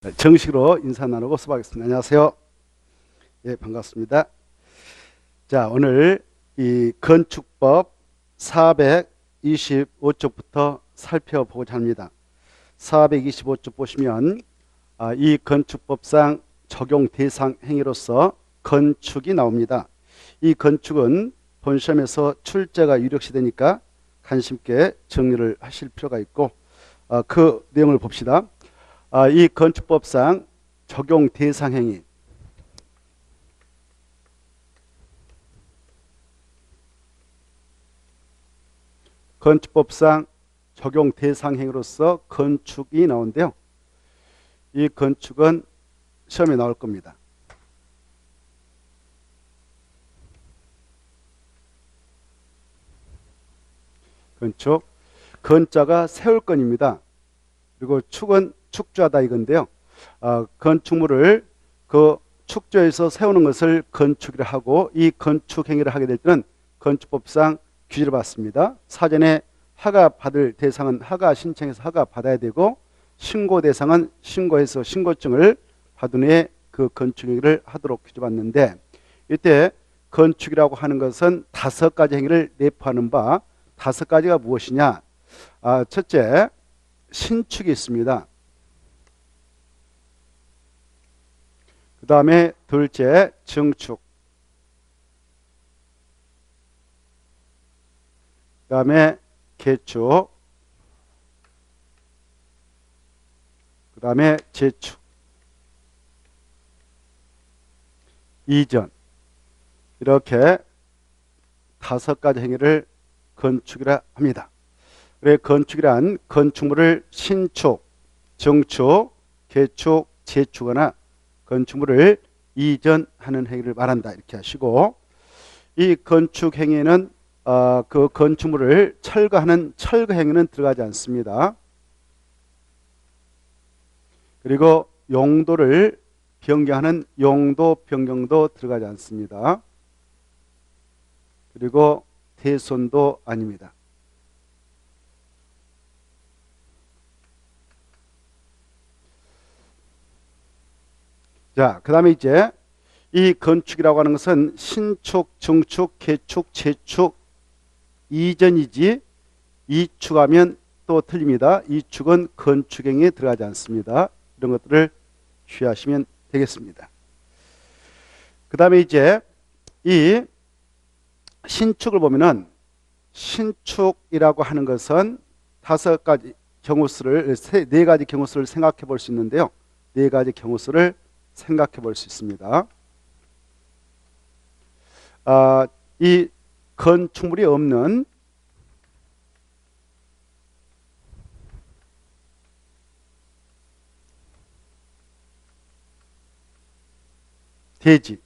정식으로 인사 나누고 수고하겠습니다. 안녕하세요. 예, 반갑습니다. 자, 오늘 이 건축법 425쪽부터 살펴보고자 합니다. 425쪽 보시면 이 건축법상 적용 대상 행위로서 건축이 나옵니다. 이 건축은 본 시험에서 출제가 유력시 되니까 관심 있게 정리를 하실 필요가 있고 그 내용을 봅시다. 이 건축법상 적용 대상 행위, 건축법상 적용 대상 행위로서 건축이 나오는데요. 이 건축은 시험에 나올 겁니다. 건축, 건자가 세울 건입니다. 그리고 축은 축조하다 이건데요. 건축물을 그 축조해서 세우는 것을 건축이라 하고, 이 건축 행위를 하게 될 때는 건축법상 규제를 받습니다. 사전에 허가 받을 대상은 허가 신청해서 허가 받아야 되고, 신고 대상은 신고해서 신고증을 받은 후에 그 건축 행위를 하도록 규제받는데, 이때 건축이라고 하는 것은 5가지 행위를 내포하는 바, 5가지가 무엇이냐? 첫째, 신축이 있습니다. 그 다음에 둘째, 증축. 그 다음에 개축. 그 다음에 재축. 이전. 이렇게 5가지 행위를 건축이라 합니다. 그래, 건축이란 건축물을 신축, 증축, 개축, 재축하거나 건축물을 이전하는 행위를 말한다 이렇게 하시고, 이 건축 행위는 그 건축물을 철거하는 철거 행위는 들어가지 않습니다. 그리고 용도를 변경하는 용도 변경도 들어가지 않습니다. 그리고 훼손도 아닙니다. 자, 그 다음에 이제 이 건축이라고 하는 것은 신축, 증축, 개축, 재축, 이전이지, 이축하면 또 틀립니다. 이축은 건축행위에 들어가지 않습니다. 이런 것들을 주의하시면 되겠습니다. 그 다음에 이제 이 신축을 보면은, 신축이라고 하는 것은 5가지 경우수를, 4가지 경우수를 생각해 볼 수 있는데요. 4가지 경우수를 생각해 볼 수 있습니다. 이 건축물이 없는 대지,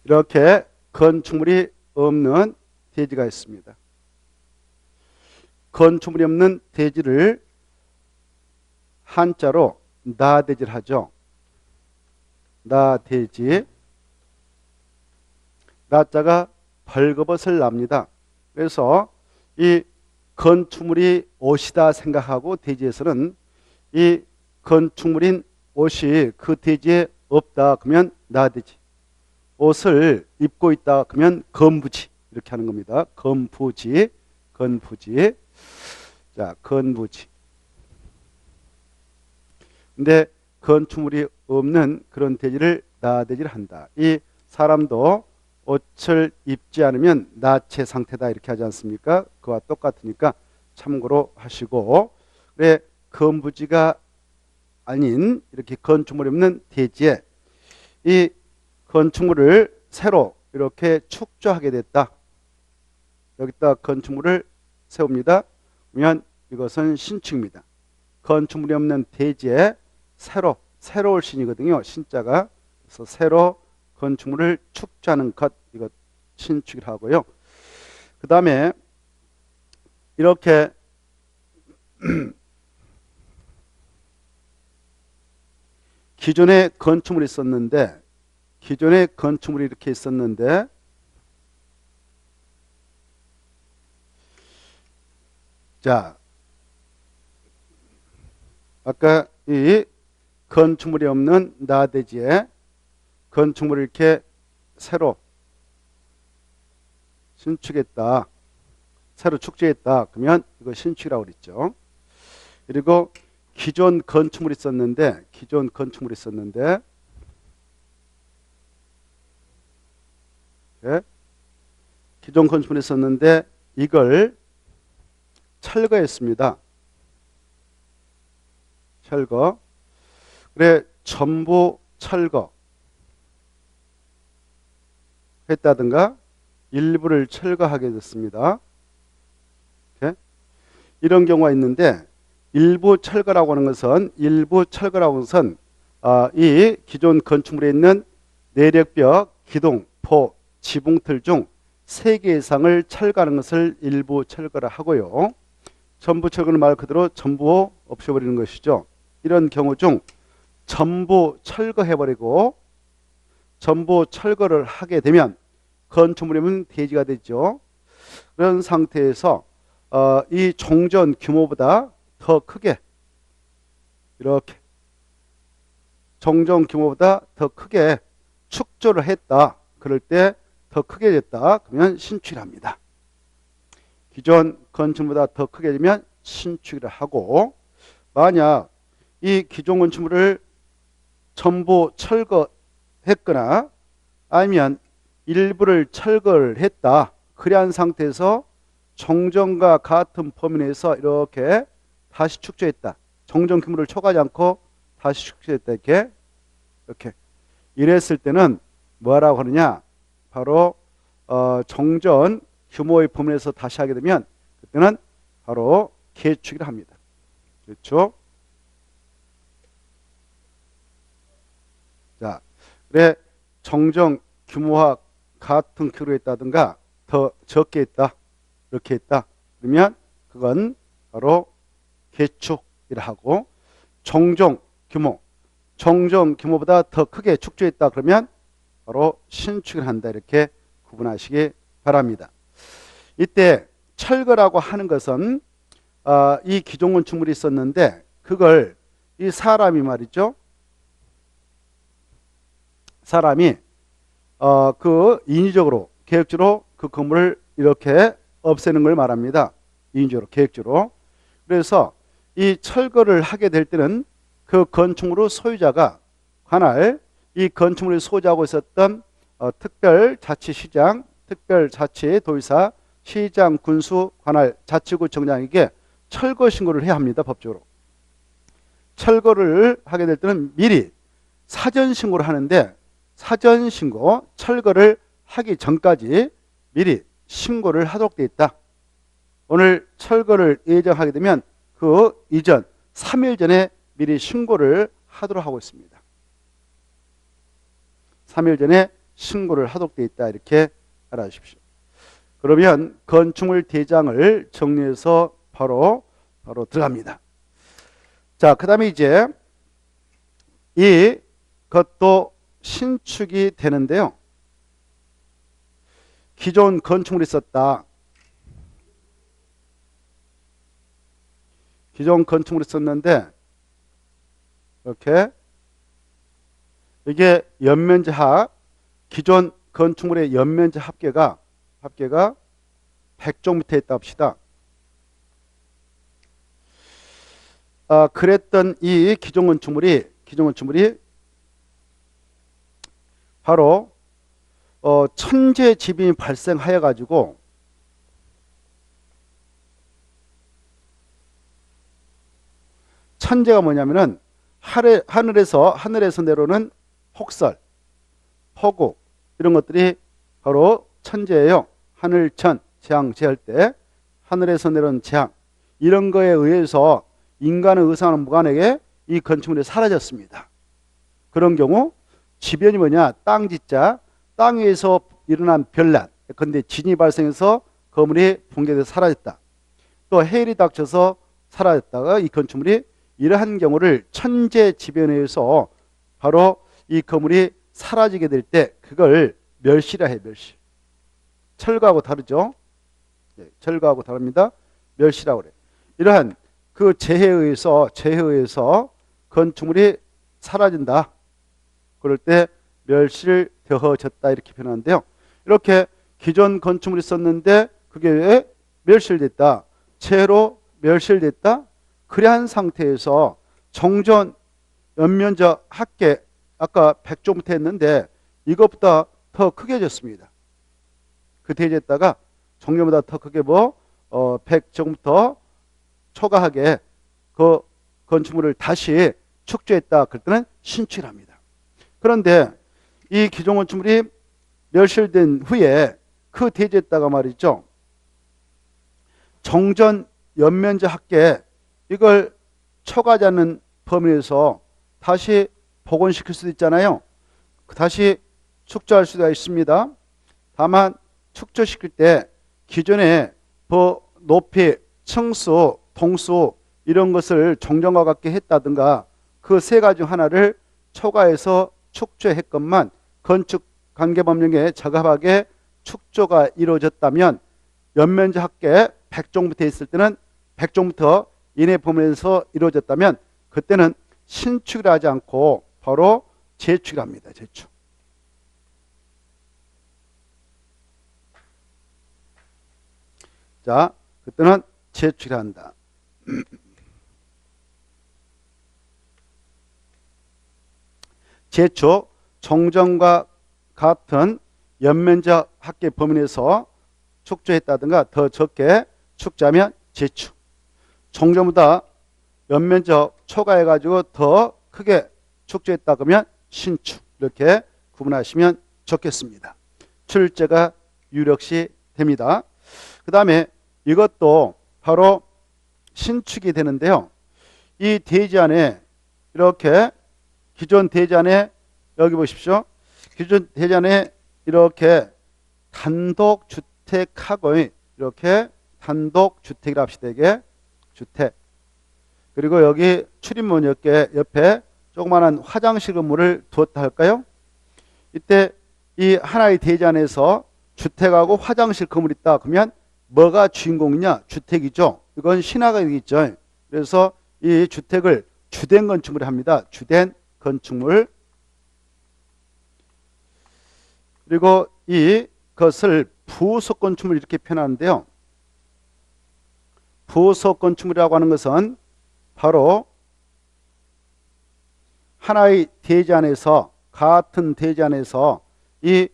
이렇게 건축물이 없는 대지가 있습니다. 건축물이 없는 대지를 한자로 나대지를 하죠. 나대지. 나자가 벌거벗을 납니다. 그래서 이 건축물이 옷이다 생각하고 대지에서는 이 건축물인 옷이 그 대지에 없다 그러면 나대지, 옷을 입고 있다 그러면 건부지 이렇게 하는 겁니다. 건부지, 건부지. 자, 건부지. 근데 건축물이 없는 그런 대지를 나대지를 한다. 이 사람도 옷을 입지 않으면 나체 상태다 이렇게 하지 않습니까? 그와 똑같으니까 참고로 하시고, 그래, 건부지가 아닌 이렇게 건축물이 없는 대지에 이 건축물을 새로 이렇게 축조하게 됐다. 여기다 건축물을 세웁니다. 그러면 이것은 신축입니다. 건축물이 없는 대지에 새로울 신이거든요. 신자가. 그래서 새로 건축물을 축조하는 것, 이것 신축이라고 하고요. 그 다음에 이렇게 기존에 건축물이 있었는데, 기존에 건축물이 이렇게 있었는데, 자, 아까 이 건축물이 없는 나대지에 건축물을 이렇게 새로 신축했다. 새로 축제했다. 그러면 이거 신축이라고 그랬죠. 그리고 기존 건축물이 있었는데 예? 기존 건축물이 있었는데 이걸 철거했습니다. 철거. 그래 전부 철거 했다든가 일부를 철거하게 됐습니다. 예? 이런 경우가 있는데 일부 철거라고 하는 것은 이 기존 건축물에 있는 내력벽, 기둥, 포, 지붕틀 중 3개 이상을 철거하는 것을 일부 철거를 하고요. 전부 철거는 말 그대로 전부 없애버리는 것이죠. 이런 경우 중 전부 철거해버리고 전부 철거를 하게 되면 건축물이면 대지가 되죠. 그런 상태에서 이 종전 규모보다 더 크게 이렇게 종전 규모보다 더 크게 축조를 했다. 그럴 때 더 크게 됐다. 그러면 신축이랍니다. 기존 건축물보다 더 크게 되면 신축이라 하고, 만약 이 기존 건축물을 전부 철거했거나 아니면 일부를 철거를 했다. 그러한 상태에서 종전과 같은 범위 내에서 이렇게 다시 축조했다. 종전 규모를 초과하지 않고 다시 축조했다. 이렇게 이랬을 때는 뭐라고 하느냐? 바로 종전 규모의 범위 내에서 다시 하게 되면 그때는 바로 개축이라 합니다. 그렇죠? 자, 그래 종전 규모와 같은 규모로 했다든가 더 적게 했다. 이렇게 했다. 그러면 그건 바로 개축이라 하고, 종전 규모보다 더 크게 축조했다. 그러면 바로 신축을 한다. 이렇게 구분하시기 바랍니다. 이때 철거라고 하는 것은 이 기존 건축물이 있었는데 그걸 이 사람이 말이죠. 사람이 그 인위적으로 계획적으로 그 건물을 이렇게 없애는 걸 말합니다. 인위적으로 계획적으로. 그래서 이 철거를 하게 될 때는 그 건축물의 소유자가 관할 이 건축물을 소유하고 있었던 특별자치시장, 특별자치도의사, 시장, 군수, 관할, 자치구청장에게 철거 신고를 해야 합니다. 법적으로. 철거를 하게 될 때는 미리 사전 신고를 하는데, 사전 신고, 철거를 하기 전까지 미리 신고를 하도록 되어 있다. 오늘 철거를 예정하게 되면 그 이전 3일 전에 미리 신고를 하도록 하고 있습니다. 3일 전에 신고를 하도록 되어 있다. 이렇게 알아주십시오. 그러면 건축물 대장을 정리해서 바로 들어갑니다. 자, 그 다음에 이제 이것도 신축이 되는데요. 기존 건축물이 있었다. 기존 건축물이 있었는데 이렇게 이게 연면적 기존 건축물의 연면적 합계가 100제곱미터 있다 합시다. 그랬던 이 기존 건축물이 바로 천재 지변이 발생하여 가지고 천재가 뭐냐면은 하늘에서 내려오는 폭설, 폭우 이런 것들이 바로 천재예요. 하늘천, 재앙, 재할 때 하늘에서 내려온 재앙 이런 거에 의해서 인간의 의상은 무관하게 이 건축물이 사라졌습니다. 그런 경우 지변이 뭐냐? 땅지자, 땅 위에서 일어난 별난. 그런데 진이 발생해서 건물이 붕괴돼서 사라졌다. 또 해일이 닥쳐서 사라졌다가 이 건축물이 이러한 경우를 천재지변에 의해서 바로 이 건물이 사라지게 될 때 그걸 멸시라 해요. 멸시. 철거하고 다르죠. 네, 철거하고 다릅니다. 멸시라고 그래요. 이러한 그 재해에 의해서 건축물이 사라진다. 그럴 때 멸실되어졌다 이렇게 표현하는데요. 이렇게 기존 건축물이 있었는데 그게 왜 멸실됐다. 재해로 멸실됐다. 그러한 상태에서 정전 연면적 합계 아까 100조부터 했는데 이것보다 더 크게 졌습니다. 그 대지에다가 정전보다 더 크게 100조부터 초과하게 그 건축물을 다시 축조했다. 그럴 때는 신축이랍니다. 그런데 이 기존 건축물이 멸실된 후에 그 대지에다가 말이죠. 정전 연면적 합계 이걸 초과하지 않는 범위 내에서 다시 복원시킬 수도 있잖아요. 다시 축조할 수가 있습니다. 다만 축조시킬 때 기존의 높이, 층수, 동수 이런 것을 정정과 같게 했다든가 그 세 가지 중 하나를 초과해서 축조했건만 건축관계법령에 적합하게 축조가 이루어졌다면 연면적 합계 100종부터 있을 때는 100종부터 이내 범위에서 이루어졌다면 그때는 신축이라 하지 않고 바로 재축이랍니다. 재축. 자, 그때는 재축이라 한다. 재축, 정전과 같은 연면적 합계 범위 내에서 축조했다든가 더 적게 축조하면 재축. 정전보다 연면적 초과해가지고 더 크게 축조했다 그러면 신축. 이렇게 구분하시면 좋겠습니다. 출제가 유력시 됩니다. 그 다음에 이것도 바로 신축이 되는데요. 이 대지 안에 이렇게 기존 대지 안에 여기 보십시오. 기존 대지 안에 이렇게 단독주택하고 이렇게 단독주택이라 합시다. 이게 주택. 그리고 여기 출입문 옆에 조그마한 화장실 건물을 두었다 할까요? 이때 이 하나의 대지 안에서 주택하고 화장실 건물이 있다. 그러면 뭐가 주인공이냐? 주택이죠. 이건 신화가 되겠죠. 그래서 이 주택을 주된 건축물이 합니다. 주된 건축물. 그리고 이것을 부속 건축물 이렇게 표현하는데요. 부속 건축물이라고 하는 것은 바로 하나의 대지 안에서 같은 대지 안에서 이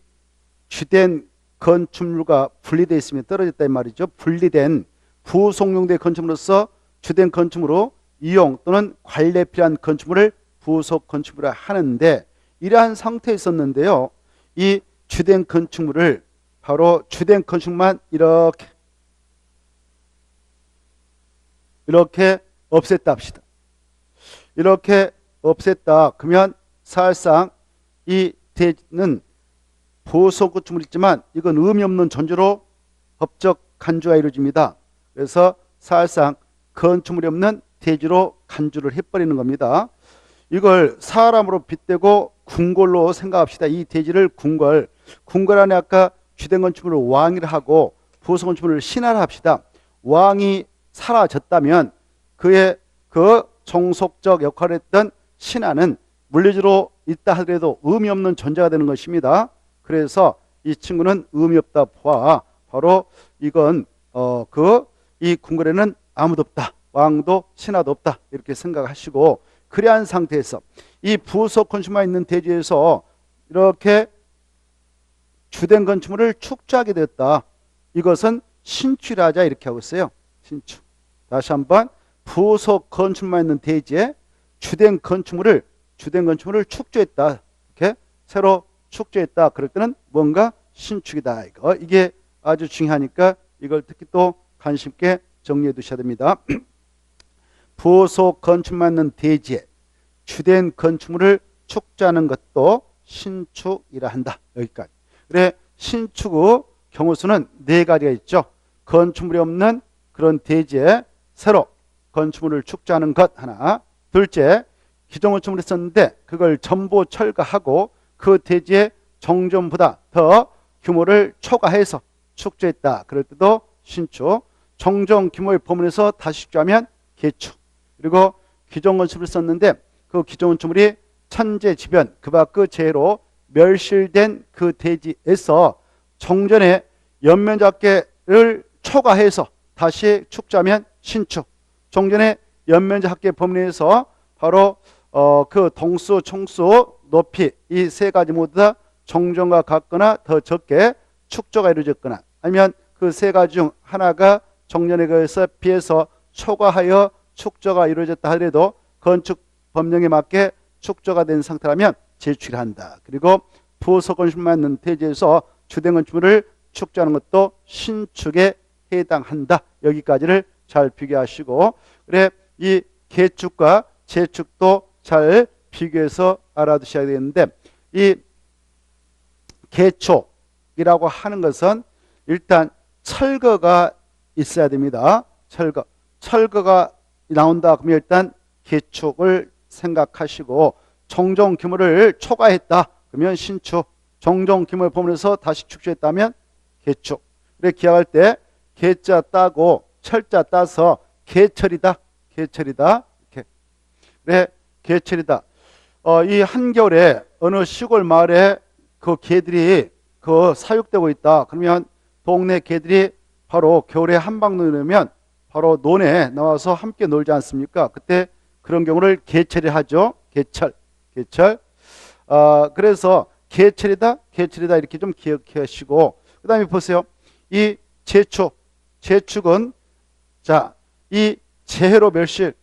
주된 건축물과 분리되어 있으면 떨어졌다 이 말이죠. 분리된 부속용대 건축물로서 주된 건축물로 이용 또는 관리에 필요한 건축물을 부속 건축물이라 하는데 이러한 상태에 있었는데요. 이 주된 건축물을 바로 주된 건축물만 이렇게 없앴다 합시다. 이렇게 없앴다 그러면 사실상 이 대지는 부속 건축물이 있지만 이건 의미 없는 존재로 법적 간주가 이루어집니다. 그래서 사실상 건축물이 없는 대지로 간주를 해버리는 겁니다. 이걸 사람으로 빗대고 궁궐로 생각합시다. 이 대지를 궁궐 안에 아까 주된 건축물을 왕이라 하고 부속 건축물을 신하라 합시다. 왕이 사라졌다면 그의 그 종속적 역할을 했던 신하는 물리적으로 있다 하더라도 의미 없는 존재가 되는 것입니다. 그래서 이 친구는 의미 없다 보아 바로 이건 이 궁궐에는 아무도 없다. 왕도 신하도 없다. 이렇게 생각하시고 그러한 상태에서 이 부속 건축물만 있는 대지에서 이렇게 주된 건축물을 축조하게 되었다. 이것은 신축이라 하자 이렇게 하고 있어요. 신축. 다시 한번 부속 건축물만 있는 대지에 주된 건축물을 축조했다. 이렇게 새로 축조했다. 그럴 때는 뭔가 신축이다. 이게 아주 중요하니까 이걸 특히 또 관심 있게 정리해 두셔야 됩니다. 부속 건축물만 있는 대지에 주된 건축물을 축조하는 것도 신축이라 한다. 여기까지. 그래 신축의 경우수는 4가지가 있죠. 건축물이 없는 그런 대지에 새로 건축물을 축조하는 것 하나. 둘째, 기존 건축물이 있었는데 그걸 전부 철거하고 그 대지의 정전보다 더 규모를 초과해서 축조했다. 그럴 때도 신축. 정정 규모의 범위에서 다시 축조하면 개축. 그리고 기존 건축물을 썼는데 그 기존 건축물이 천재지변 그 밖의 재해로 멸실된 그 대지에서 정전에 연면적합계를 초과해서 다시 축자면 신축. 정전의 연면적합계 범위 내에서 바로 그 동수, 총수, 높이 이 세 가지 모두 다 정전과 같거나 더 적게 축조가 이루어졌거나 아니면 그 세 가지 중 하나가 정전에 비해서 초과하여 축조가 이루어졌다 하더라도 건축 법령에 맞게 축조가 된 상태라면 재축을 한다. 그리고 부속 건축물만 있는 대지에서 주된 건축물을 축조하는 것도 신축에 해당한다. 여기까지를 잘 비교하시고 그래 이 개축과 재축도 잘 비교해서 알아두셔야 되는데 이 개축이라고 하는 것은 일단 철거가 있어야 됩니다. 철거가 나온다 그러면 일단 개축을 생각하시고 정정 규모를 초과했다 그러면 신축, 정정 규모를 포함해서 다시 축소했다면 개축. 그래 기약할 때 개자 따고 철자 따서 개철이다 이렇게. 그래 개철이다. 이 한겨울에 어느 시골 마을에 그 개들이 그 사육되고 있다. 그러면 동네 개들이 바로 겨울에 한방눈이 오면 바로 논에 나와서 함께 놀지 않습니까? 그때 그런 경우를 개철이 하죠. 개철. 그래서 개철이다 이렇게 좀 기억하시고 그 다음에 보세요. 이 재축은 자, 이 재해로 멸실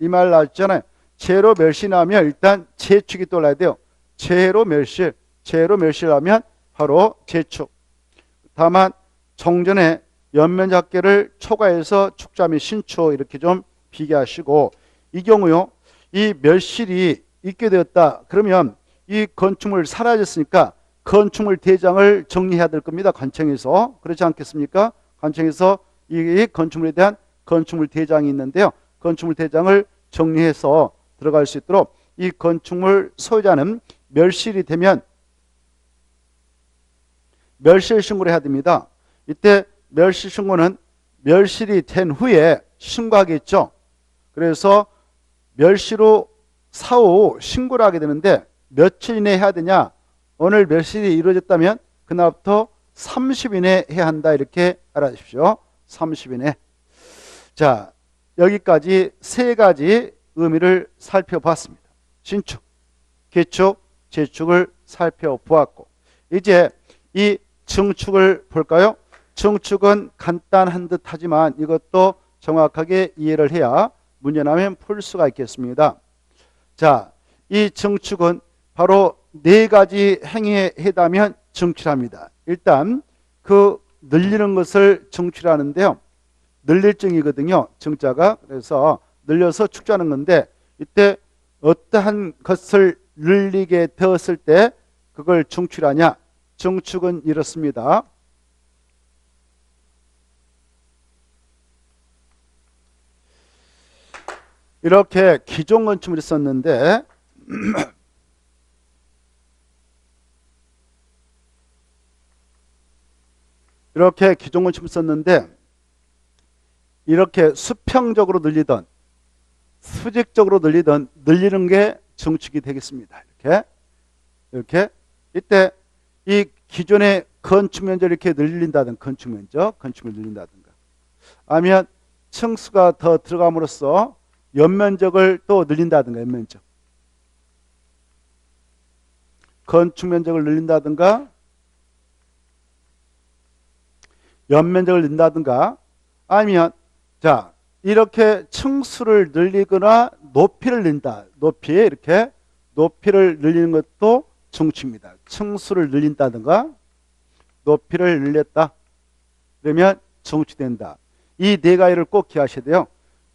이 말 나왔잖아요. 재해로 멸실하면 일단 재축이 떠올라야 돼요. 재해로 멸실하면 바로 재축. 다만 정전에 연면적합계를 초과해서 축자 및 신축 이렇게 좀 비교하시고 이 경우요. 이 멸실이 있게 되었다. 그러면 이 건축물 사라졌으니까 건축물 대장을 정리해야 될 겁니다. 관청에서. 그렇지 않겠습니까? 관청에서 이 건축물에 대한 건축물 대장이 있는데요. 건축물 대장을 정리해서 들어갈 수 있도록 이 건축물 소유자는 멸실이 되면 멸실 신고를 해야 됩니다. 이때 멸실 신고는 멸실이 된 후에 신고하겠죠. 그래서 멸실 사후 신고를 하게 되는데 며칠 이내에 해야 되냐? 오늘 멸실이 이루어졌다면 그날부터 30일 이내에 해야 한다. 이렇게 알아주십시오. 30일 이내. 자, 여기까지 세 가지 의미를 살펴봤습니다. 신축, 개축, 재축을 살펴보았고 이제 이 증축을 볼까요? 증축은 간단한 듯 하지만 이것도 정확하게 이해를 해야 문제 나면 풀 수가 있겠습니다. 자, 이 증축은 바로 네 가지 행위에 해당하면 증축합니다. 일단 그 늘리는 것을 증축하는데요. 늘릴증이거든요. 증자가. 그래서 늘려서 축자하는 건데 이때 어떠한 것을 늘리게 되었을 때 그걸 증축하냐? 증축은 이렇습니다. 이렇게 기존 건축물이 있었는데 이렇게 기존 건축물이 있었는데 이렇게 수평적으로 늘리던 수직적으로 늘리는 게 증축이 되겠습니다. 이렇게 이때 이 기존의 건축 면적을 이렇게 늘린다든가 건축을 늘린다든가 아니면 층수가 더 들어감으로써 연면적을 또 늘린다든가 건축 면적을 늘린다든가 연면적을 늘린다든가 아니면 자 이렇게 층수를 늘리거나 높이를 늘린다. 높이를 늘리는 것도 증축입니다. 층수를 늘린다든가 높이를 늘렸다. 그러면 증축된다. 이 네 가지를 꼭 기하셔야 돼요.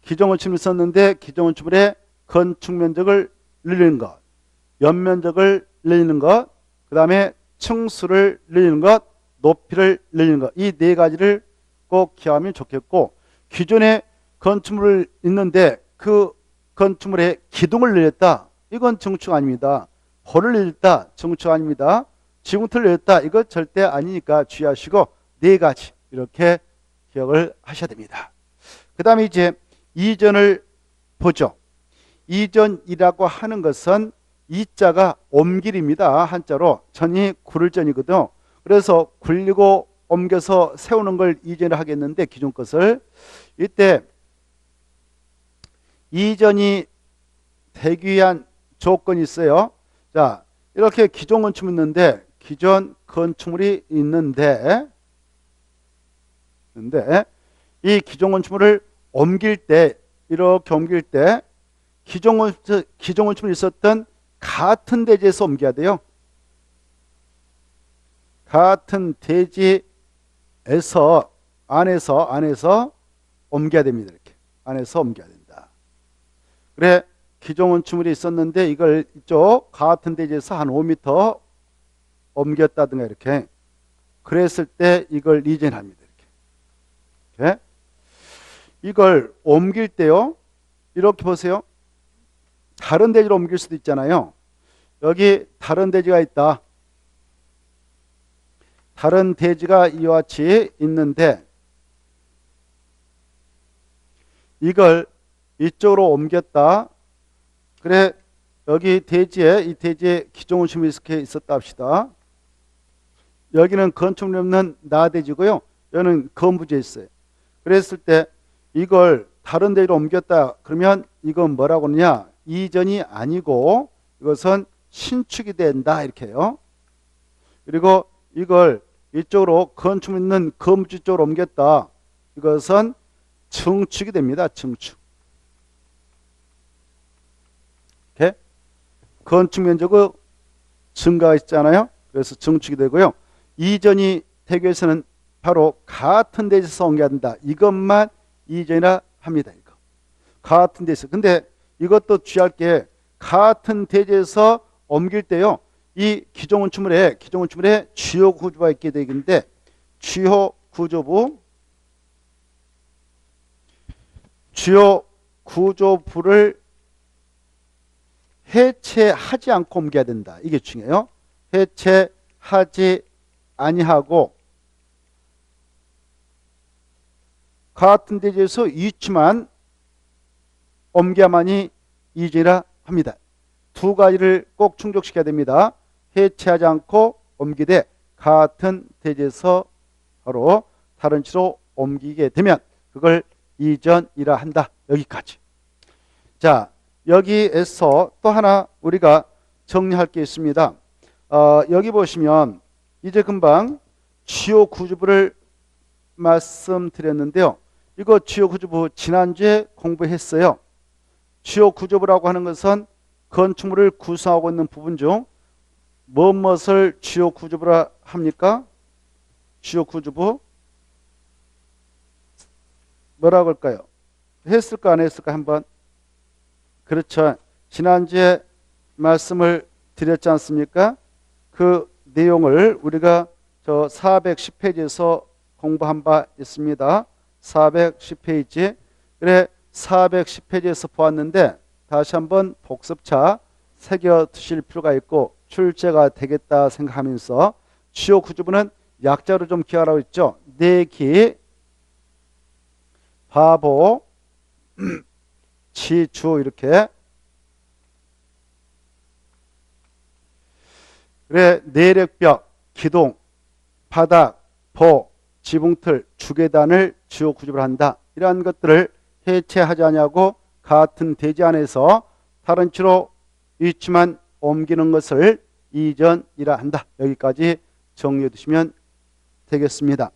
기존 건축물이 있었는데 기존 건축물의 건축 면적을 늘리는 것, 연면적을 늘리는 것, 그 다음에 층수를 늘리는 것, 높이를 늘리는 것. 이 네 가지를 꼭 기하면 좋겠고 기존에 건축물을 있는데 그 건축물의 기둥을 늘렸다. 이건 증축 아닙니다. 볼을 늘렸다. 증축 아닙니다. 지붕틀을 늘렸다. 이거 절대 아니니까 주의하시고 네 가지 이렇게 기억을 하셔야 됩니다. 그 그 다음에 이제 이전을 보죠. 이전이라고 하는 것은 이자가 옮길입니다. 한자로 전이 굴을 전이거든요. 그래서 굴리고 옮겨서 세우는 걸 이전을 하겠는데 기존 것을 이때 이전이 되기 위한 조건이 있어요. 자, 이렇게 기존 건축물이 있는데 기존 건축물이 있는데 이 기존 건축물을 옮길 때 이렇게 옮길 때 기존 건축물이 있었던 같은 대지에서 옮겨야 돼요. 같은 대지에서 안에서 옮겨야 됩니다. 이렇게 안에서 옮겨야 된다. 그래 기존 건축물이 있었는데 이걸 이쪽 같은 대지에서 한 5m 옮겼다든가 이렇게 그랬을 때 이걸 이전합니다. 이렇게 이걸 옮길 때요. 이렇게 보세요. 다른 대지로 옮길 수도 있잖아요. 여기 다른 대지가 있다. 다른 대지가 이와 같이 있는데 이걸 이쪽으로 옮겼다. 그래 여기 이 대지에 기존 건축물이 이렇게 있었다 합시다. 여기는 건축물이 없는 나대지고요. 여기는 건부지에 있어요. 그랬을 때 이걸 다른 데로 옮겼다. 그러면 이건 뭐라고 하느냐? 이전이 아니고 이것은 신축이 된다. 이렇게 해요. 그리고 이걸 이쪽으로 건축물 있는 건부지 쪽으로 옮겼다. 이것은 증축이 됩니다. 증축. 이렇게 건축 면적의 증가가 있잖아요. 그래서 증축이 되고요. 이전이 되기 위해서는 바로 같은 데에서 옮겨야 된다. 이것만 이전이라 합니다. 이거 같은 데서. 근데 이것도 주의할 게 같은 대지에서 옮길 때요. 이 기존 건축물에 주요 구조부가 있게 되는데 주요 구조부를 해체하지 않고 옮겨야 된다. 이게 중요해요. 해체하지 아니하고 같은 대지에서 위치만 옮겨야만이 이전이라 합니다. 두 가지를 꼭 충족시켜야 됩니다. 해체하지 않고 옮기되 같은 대지에서 바로 다른 지로 옮기게 되면 그걸 이전이라 한다. 여기까지. 자, 여기에서 또 하나 우리가 정리할 게 있습니다. 여기 보시면 이제 금방 주요 구조부를 말씀드렸는데요. 이거 주요 구조부 지난주에 공부했어요. 주요 구조부라고 하는 것은 건축물을 구성하고 있는 부분 중 무엇을 주요 구조부라 합니까? 주요 구조부 뭐라고 할까요? 했을까 안 했을까 한번. 그렇죠. 지난주에 말씀을 드렸지 않습니까? 그 내용을 우리가 저 410페이지에서 공부한 바 있습니다. 410페이지. 그래 410페이지에서 보았는데 다시 한번 복습차 새겨 두실 필요가 있고 출제가 되겠다 생각하면서 주요 구조부는 약자로 좀 기하라고 했죠. 내기, 바보, 지주 이렇게. 그래 내력벽, 기둥, 바닥, 보, 지붕틀, 주계단을 주요 구조부를 한다. 이러한 것들을 해체하지 않냐고 같은 대지 안에서 다른 지로 위치만 옮기는 것을 이전이라 한다. 여기까지 정리해 두시면 되겠습니다.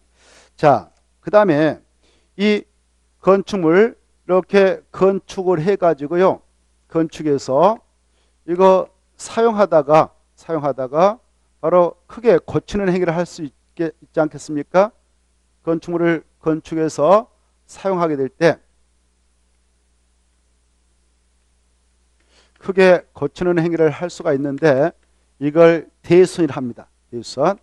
자, 그 다음에 이 건축물 이렇게 건축을 해 가지고요. 건축해서 이거 사용하다가 바로 크게 고치는 행위를 할 수 있지 않겠습니까? 건축물을 건축해서 사용하게 될 때 크게 고치는 행위를 할 수가 있는데 이걸 대손이라 합니다. 대손.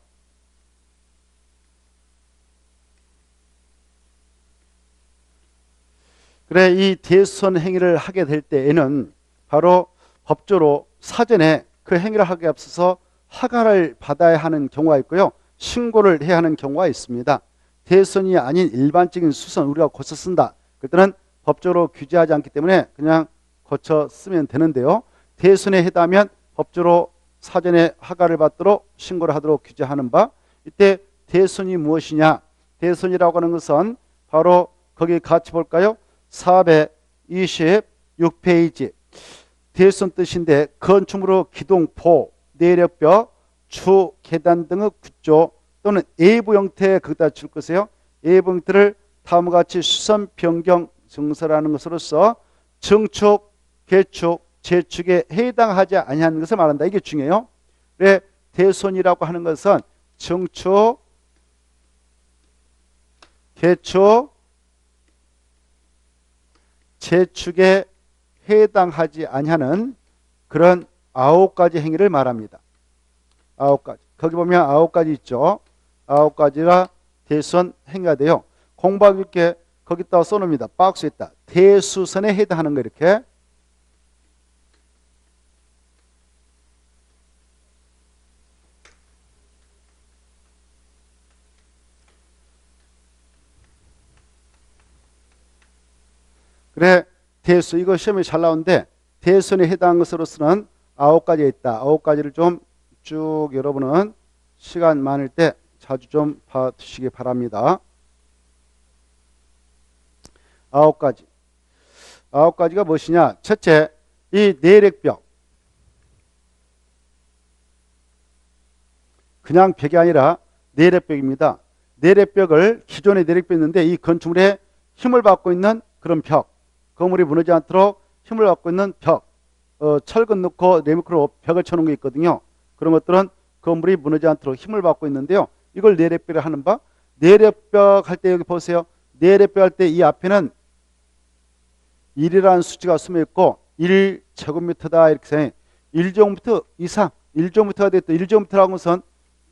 그래 이 대손 행위를 하게 될 때에는 바로 법조로 사전에 그 행위를 하기에 앞서서 허가를 받아야 하는 경우가 있고요. 신고를 해야 하는 경우가 있습니다. 대손이 아닌 일반적인 수선 우리가 고쳐 쓴다. 그때는 법적으로 규제하지 않기 때문에 그냥 고쳐 쓰면 되는데요. 대손에 해당하면 법적으로 사전에 허가를 받도록 신고를 하도록 규제하는 바. 이때 대손이 무엇이냐? 대손이라고 하는 것은 바로 거기 같이 볼까요? 426페이지. 대손 뜻인데 건축물의 기둥, 포, 내력벽, 주, 계단 등의 구조 또는 외부 형태에 거기다 줄 것이에요. 외부 형태를 다음과 같이 수선, 변경, 증설하는 것으로서 증축, 개축, 재축에 해당하지 아니하는 것을 말한다. 이게 중요해요. 그래, 대손이라고 하는 것은 증축, 개축, 재축에 해당하지 아니하는 그런 9가지 행위를 말합니다. 9가지. 거기 보면 9가지 있죠. 9가지가 대손 행위가 돼요. 공부하기 쉽게 거기다가 써놓습니다. 박스에 있다. 대수선에 해당하는 거 이렇게. 그래, 대수, 이거 시험에 잘 나오는데 대손에 해당한 것으로서는 9가지에 있다. 9가지를 좀 쭉 여러분은 시간 많을 때 자주 좀 봐두시기 바랍니다. 9가지. 9가지가 무엇이냐? 첫째, 이 내력벽. 그냥 벽이 아니라 내력벽입니다. 내력벽을 기존에 내력벽이 있는데 이 건축물에 힘을 받고 있는 그런 벽. 건물이 무너지지 않도록 힘을 받고 있는 벽. 철근 넣고 레미크로 벽을 쳐놓은 게 있거든요. 그런 것들은 건물이 무너지지 않도록 힘을 받고 있는데요. 이걸 내력벽을 하는 바. 내력벽 할 때 여기 보세요. 내력벽 할 때 이 앞에는 1이라는 수치가 숨어 있고 1제곱미터다 이렇게 생각해요. 1제곱미터 이상 1제곱미터가 됐다. 1제곱미터라는 것은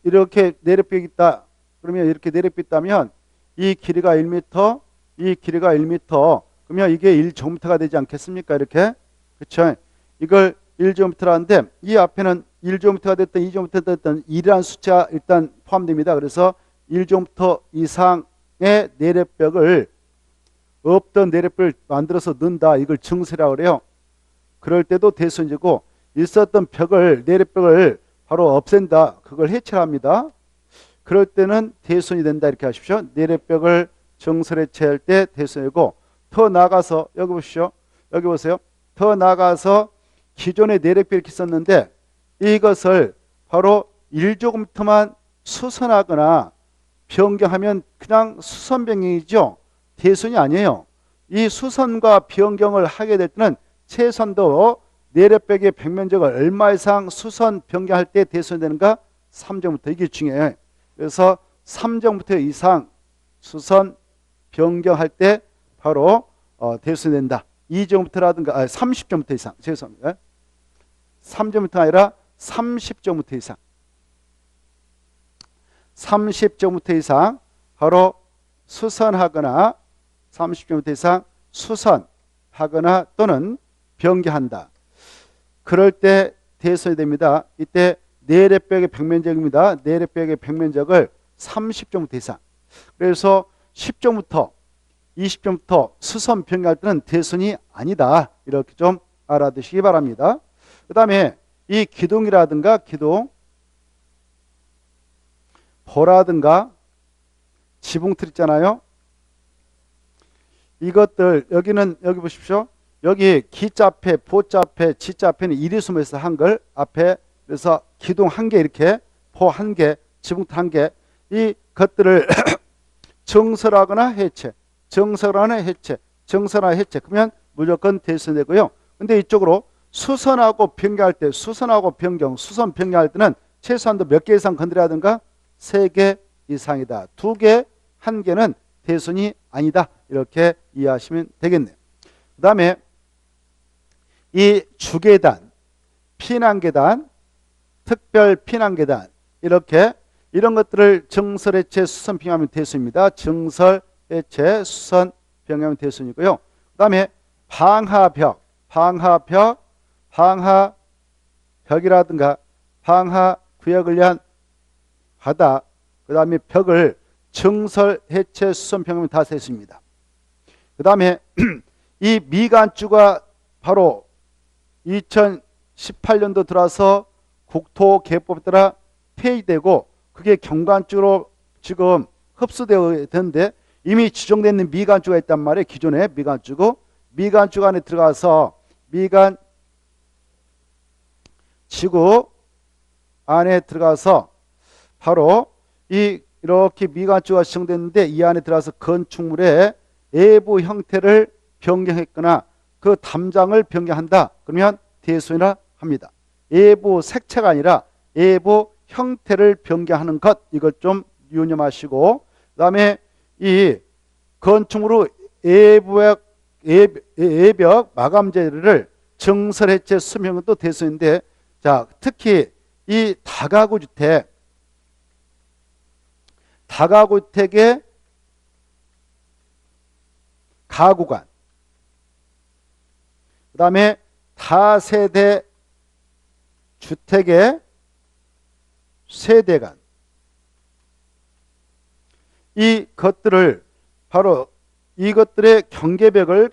이렇게 내력벽이 있다. 그러면 이렇게 내력벽이 있다면 이 길이가 1m, 이 길이가 1m. 그러면 이게 1제곱미터가 되지 않겠습니까? 이렇게. 그렇죠? 이걸 1제곱미터라는데 이 앞에는 1제곱미터가 됐든 2제곱미터가 됐든 1이라는 숫자가 일단 포함됩니다. 그래서 1제곱미터 이상의 내력벽을 없던 내력벽을 만들어서 넣는다. 이걸 증설이라고 그래요. 그럴 때도 대손이고 있었던 벽을 내력벽을 바로 없앤다. 그걸 해체합니다. 그럴 때는 대손이 된다. 이렇게 하십시오. 내력벽을 증설 해체할 때 대손이고 더 나가서 여기 보시죠. 여기 보세요. 더 나가서 기존의 내력벽이 이렇게 있었는데 이것을 바로 1제곱미터만 수선하거나 변경하면 그냥 수선 변경이죠. 대손이 아니에요. 이 수선과 변경을 하게 될 때는 최소한도 내력벽의 벽면적을 얼마 이상 수선 변경할 때 대손이 되는가? 3제곱미터. 이게 중요해요. 그래서 3제곱미터 이상 수선 변경할 때 바로 대손이 된다. 2제곱미터라든가 30제곱미터 이상. 죄송합니다. 3제곱미터가 아니라 30제곱미터 이상. 30제곱미터 이상 바로 수선하거나 30제곱미터 이상 수선하거나 또는 변경한다. 그럴 때 대손이 됩니다. 이때 내력벽의 벽면적입니다. 내력벽의 벽면적을 30제곱미터 이상. 그래서 10제곱미터, 20제곱미터 수선 변경할 때는 대손이 아니다. 이렇게 좀 알아두시기 바랍니다. 그 다음에 이 기둥이라든가 기둥, 보라든가 지붕틀 있잖아요. 이것들 여기는 여기 보십시오. 여기 기자 앞에 보자 앞에 지자 앞에는 일이 숨어 있어. 한글 앞에. 그래서 기둥 한 개 이렇게 보 한 개 지붕틀 한 개 이 것들을 정설하거나 해체 정설하거나 해체 정설하거나 해체 그러면 무조건 대손되고요. 근데 이쪽으로 수선하고 변경할 때 수선하고 변경 수선 변경할 때는 최소한도 몇 개 이상 건드려야 하든가 3개 이상이다. 2개, 1개는 대손이 아니다. 이렇게 이해하시면 되겠네요. 그 다음에 이 주계단, 피난계단, 특별 피난계단 이렇게 이런 것들을 정설해체 수선 변경하면 대손입니다. 정설해체 수선 변경하면 대손이고요. 그 다음에 방하벽, 방하벽이라든가 방하구역을 위한 바다, 그 다음에 벽을 정설, 해체, 수선, 변경하면 다 됐습니다. 그 다음에 이 미간주가 바로 2018년도 들어서 국토개법에 따라 폐지되고 그게 경관주로 지금 흡수되어 있는데 이미 지정되어 있는 미간주가 있단 말이에요. 기존에 미간주고 미간주 안에 들어가서 미간 지구 안에 들어가서 바로 이렇게 미간주가 지정됐는데 이 안에 들어가서 건축물의 내부 형태를 변경했거나 그 담장을 변경한다. 그러면 대손이라 합니다. 내부 색채가 아니라 내부 형태를 변경하는 것, 이걸 좀 유념하시고, 그 다음에 이 건축물로 외벽 마감재를 증설 해체 수명은 또 대손인데, 자, 특히 이 다가구 주택의 가구간, 그 다음에 다세대 주택의 세대간, 이 것들을 바로 이것들의 경계벽을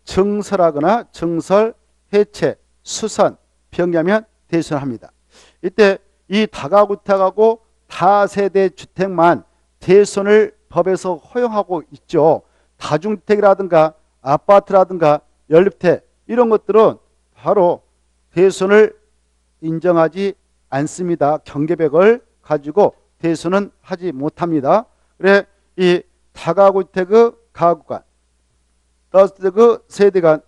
증설하거나 증설, 해체, 수선, 변경하면 대손합니다. 이때 이 다가구택하고 다세대 주택만 대손을 법에서 허용하고 있죠. 다중주택이라든가 아파트라든가 연립택 이런 것들은 바로 대손을 인정하지 않습니다. 경계벽을 가지고 대손은 하지 못합니다. 그래 이 다가구택의 가구간, 다세대 세대간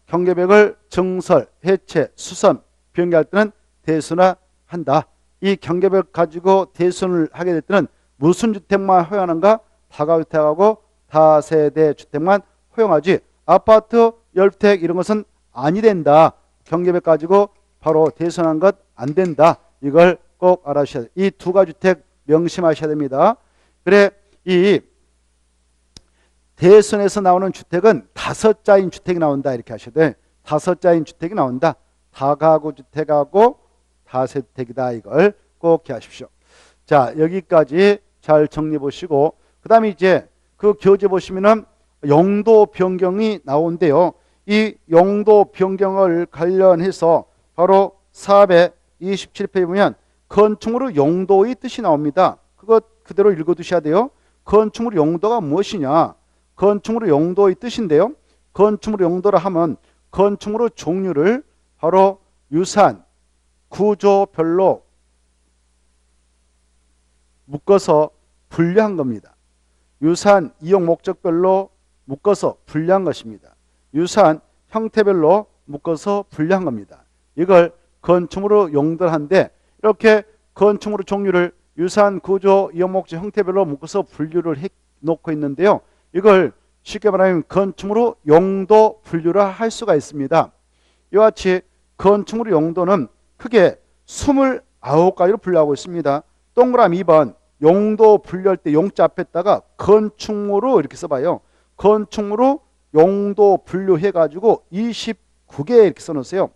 경계벽을 증설, 해체, 수선, 변경할 때는 대손화한다. 이 경계벽 가지고 대손을 하게 될 때는 무슨 주택만 허용하는가? 다가구택하고 다세대 주택만 허용하지 아파트, 연립택 이런 것은 아니 된다. 경계벽 가지고 바로 대손한 것 안 된다. 이걸 꼭 알아주셔야 돼요. 이 두 가지 주택 명심하셔야 됩니다. 그래 이 대손에서 나오는 주택은 5자인 주택이 나온다. 이렇게 하셔야 돼요. 5자인 주택이 나온다. 다가구 주택하고 다세대주택이다. 이걸 꼭 기억하십시오. 자, 여기까지 잘 정리해 보시고 그 다음에 이제 그 교재 보시면은 용도 변경이 나오는데요. 이 용도 변경을 관련해서 바로 427페이지 보면 건축물의 용도의 뜻이 나옵니다. 그것 그대로 읽어두셔야 돼요. 건축물의 용도가 무엇이냐? 건축물의 용도의 뜻인데요. 건축물의 용도라 하면 건축물의 종류를 바로 유산, 구조별로 묶어서 분류한 겁니다. 유산, 이용 목적별로 묶어서 분류한 것입니다. 유산, 형태별로 묶어서 분류한 겁니다. 이걸 건축물의 용도를 하는데 이렇게 건축물의 종류를 유산, 구조, 이용 목적, 형태별로 묶어서 분류를 해 놓고 있는데요. 이걸 쉽게 말하면 건축물의 용도 분류를 할 수가 있습니다. 이와 같이 건축물의 용도는 크게 29가지로 분류하고 있습니다. 동그라미 2번 용도 분류할 때 용자 앞에다가 건축물로 이렇게 써봐요. 건축물로 용도 분류해가지고 29개 이렇게 써놓으세요.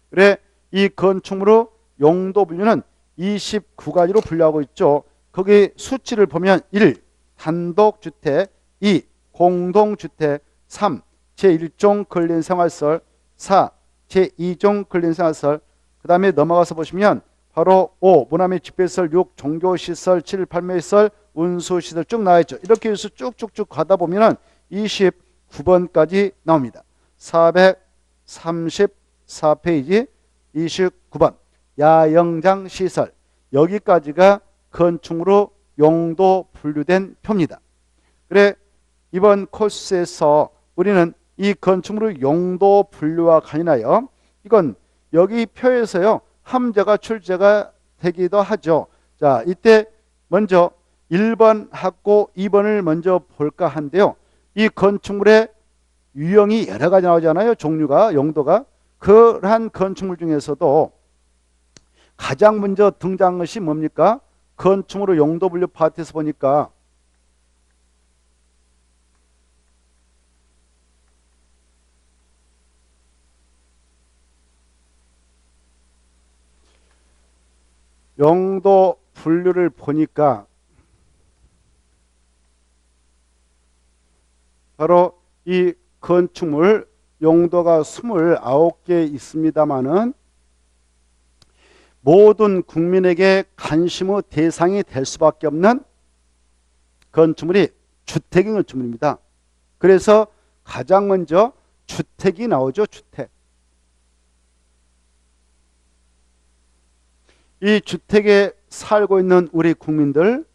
그래 이 건축물로 용도 분류는 29가지로 분류하고 있죠. 거기 수치를 보면 1. 단독주택 2. 공동주택 3. 제1종 근린생활시설 4. 제2종 근린생활시설 그 다음에 넘어가서 보시면 바로 5. 문화및 집회시설 6. 종교시설 7. 판매시설 운수시설 쭉 나와있죠. 이렇게 해서 쭉쭉쭉 가다 보면 29번까지 나옵니다. 434페이지 29번 야영장시설 여기까지가 건축물로 용도 분류된 표입니다. 그래 이번 코스에서 우리는 이 건축물의 용도 분류와 관련하여 이건 여기 표에서요 함재가 출제가 되기도 하죠. 자 이때 먼저 1번하고 2번을 먼저 볼까 한데요. 이 건축물의 유형이 여러 가지 나오잖아요. 종류가 용도가 그러한 건축물 중에서도 가장 먼저 등장한 것이 뭡니까? 건축물의 용도 분류 파트에서 보니까 용도 분류를 보니까 바로 이 건축물 용도가 29개 있습니다마는 모든 국민에게 관심의 대상이 될 수밖에 없는 건축물이 주택인 건축물입니다. 그래서 가장 먼저 주택이 나오죠. 주택. 이 주택에 살고 있는 우리 국민들,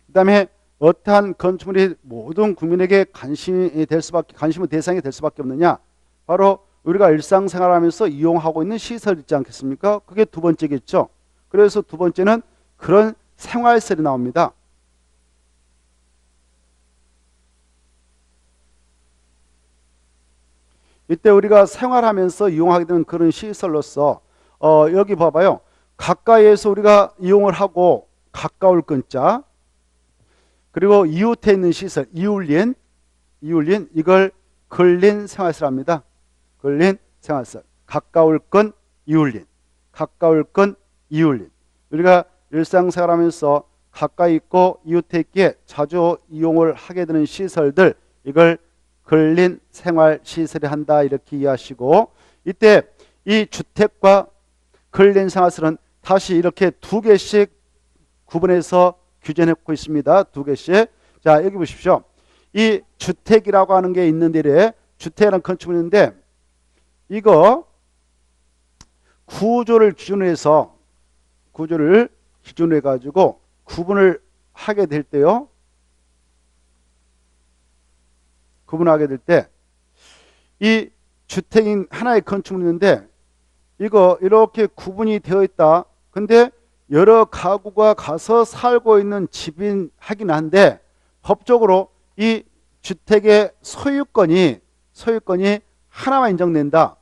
그 다음에 어떠한 건축물이 모든 국민에게 관심의 대상이 될 수밖에 없느냐? 바로 우리가 일상생활하면서 이용하고 있는 시설 있지 않겠습니까? 그게 두 번째겠죠. 그래서 두 번째는 그런 생활시설이 나옵니다. 이때 우리가 생활하면서 이용하게 되는 그런 시설로서 여기 봐봐요. 가까이에서 우리가 이용을 하고 가까울 건자, 그리고 이웃에 있는 시설, 이울린 이걸 근린 생활시설합니다. 근린 생활시설. 가까울 건 이울린, 가까울 건 이울린. 우리가 일상생활하면서 가까이 있고 이웃에 있기에 자주 이용을 하게 되는 시설들, 이걸 근린 생활시설이 한다, 이렇게 이해하시고, 이때 이 주택과 근린 생활시설은 다시 이렇게 두 개씩 구분해서 규정하고 있습니다. 두 개씩. 자, 여기 보십시오. 이 주택이라고 하는 게 있는데, 주택이라는 건축물이 있는데, 이거 구조를 기준으로 해서, 구조를 기준으로 해가지고 구분을 하게 될 때요. 구분하게 될 때, 이 주택인 하나의 건축물이 있는데, 이거 이렇게 구분이 되어 있다. 근데 여러 가구가 가서 살고 있는 집인 하긴 한데, 법적으로 이 주택의 소유권이 하나만 인정된다,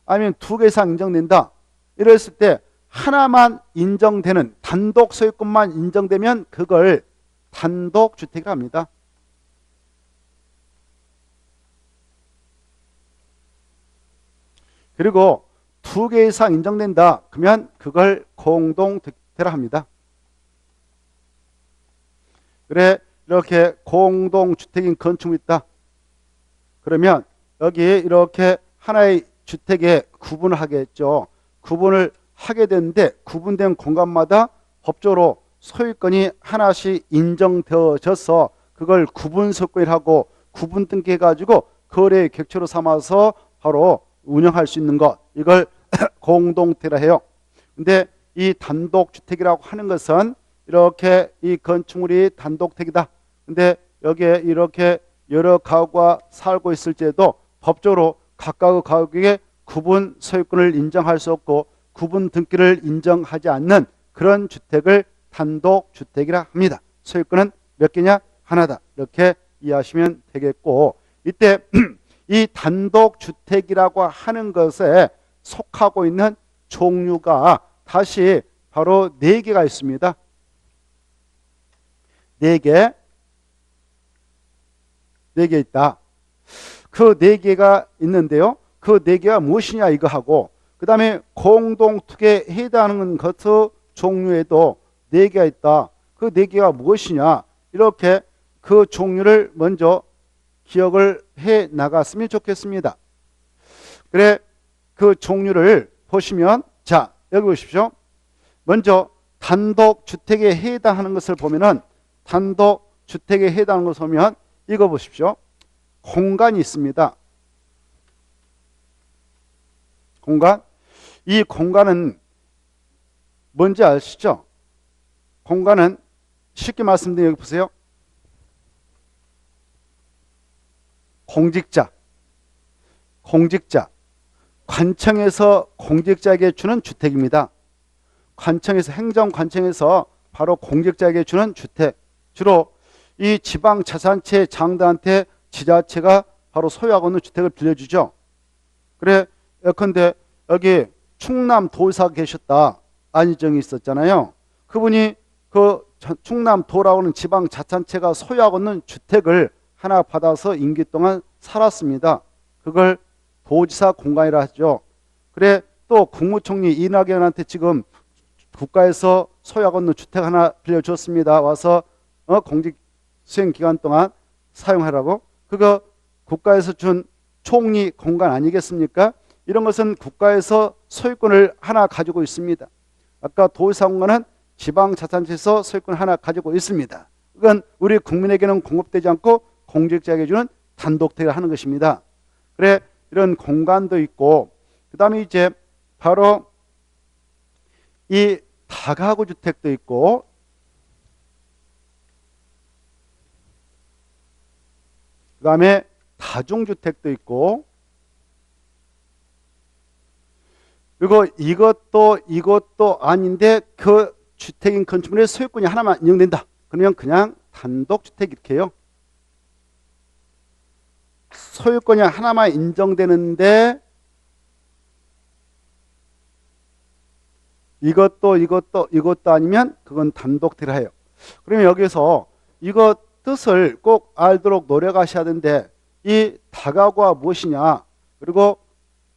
아니면 두 개 이상 인정된다, 이랬을 때 하나만 인정되는 단독 소유권만 인정되면 그걸 단독주택이라고 합니다. 그리고 두 개 이상 인정된다 그러면 그걸 공동주택이라 합니다. 그래, 이렇게 공동주택인 건축물이 있다. 그러면 여기 이렇게 하나의 주택에 구분을 하겠죠. 구분을 하게 되는데, 구분된 공간마다 법적으로 소유권이 하나씩 인정되어져서 그걸 구분소유권이라고 구분 등기해가지고 거래의 객체로 삼아서 바로 운영할 수 있는 것, 이걸 공동주택이라 해요. 근데 이 단독주택이라고 하는 것은 이렇게 이 건축물이 단독주택이다. 근데 여기에 이렇게 여러 가구가 살고 있을 때도 법적으로 각각 가구에게 구분 소유권을 인정할 수 없고 구분 등기를 인정하지 않는 그런 주택을 단독주택이라 합니다. 소유권은 몇 개냐? 하나다. 이렇게 이해하시면 되겠고, 이때 이 단독주택이라고 하는 것에 속하고 있는 종류가 다시 바로 4개가 있습니다. 4개 있다. 그 4개가 있는데요. 그 4개가 무엇이냐 이거 하고, 그 다음에 공동투기에 해당하는 것의 종류에도 4개가 있다. 그 4개가 무엇이냐, 이렇게 그 종류를 먼저 기억을 해 나갔으면 좋겠습니다. 그래, 그 종류를 보시면, 자, 여기 보십시오. 먼저 단독주택에 해당하는 것을 보면은, 단독주택에 해당하는 것을 보면 이거 보십시오. 공간이 있습니다. 공간. 이 공간은 뭔지 아시죠? 공간은 쉽게 말씀드리면 여기 보세요. 공직자, 관청에서 공직자에게 주는 주택입니다. 관청에서, 행정관청에서 바로 공직자에게 주는 주택, 주로 이 지방자산체 장들한테 지자체가 바로 소유하고 있는 주택을 빌려주죠. 그래, 예컨대 여기 충남도의사가 계셨다, 안희정이 있었잖아요. 그분이 그 충남도라고 하는 지방자산체가 소유하고 있는 주택을 하나 받아서 임기 동안 살았습니다. 그걸 도지사 공간이라 하죠. 그래, 또 국무총리 이낙연한테 지금 국가에서 소유하고 있는 주택 하나 빌려줬습니다. 와서 공직 수행 기간 동안 사용하라고. 그거 국가에서 준 총리 공간 아니겠습니까? 이런 것은 국가에서 소유권을 하나 가지고 있습니다. 아까 도의사공간은 지방자치단체에서 소유권 하나 가지고 있습니다. 그건 우리 국민에게는 공급되지 않고 공직자에게 주는 단독택을 하는 것입니다. 그래, 이런 공간도 있고, 그 다음에 이제 바로 이 다가구 주택도 있고, 그 다음에 다중주택도 있고, 그리고 이것도 아닌데 그 주택인 건축물의 소유권이 하나만 인정된다. 그러면 그냥 단독주택 이렇게 해요. 소유권이 하나만 인정되는데 이것도 아니면 그건 단독택을 해요. 그러면 여기서 이거 뜻을 꼭 알도록 노력하셔야 되는데, 이 다가구가 무엇이냐, 그리고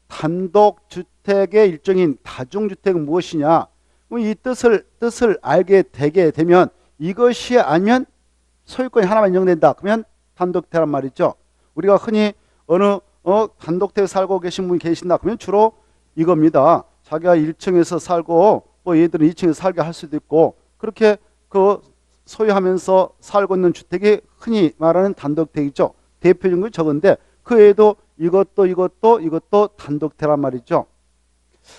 단독주택의 일종인 다중주택은 무엇이냐, 이 뜻을 알게 되게 되면 이것이 아니면 소유권이 하나만 인정된다. 그러면 단독주택란 말이죠. 우리가 흔히 어느 단독택에 살고 계신 분이 계신다. 그러면 주로 이겁니다. 자기가 1층에서 살고 뭐 얘들은 2층에서 살게 할 수도 있고, 그렇게 그 소유하면서 살고 있는 주택이 흔히 말하는 단독택이죠. 대표적인 건 저건데 그 외에도 이것도 단독택란 말이죠.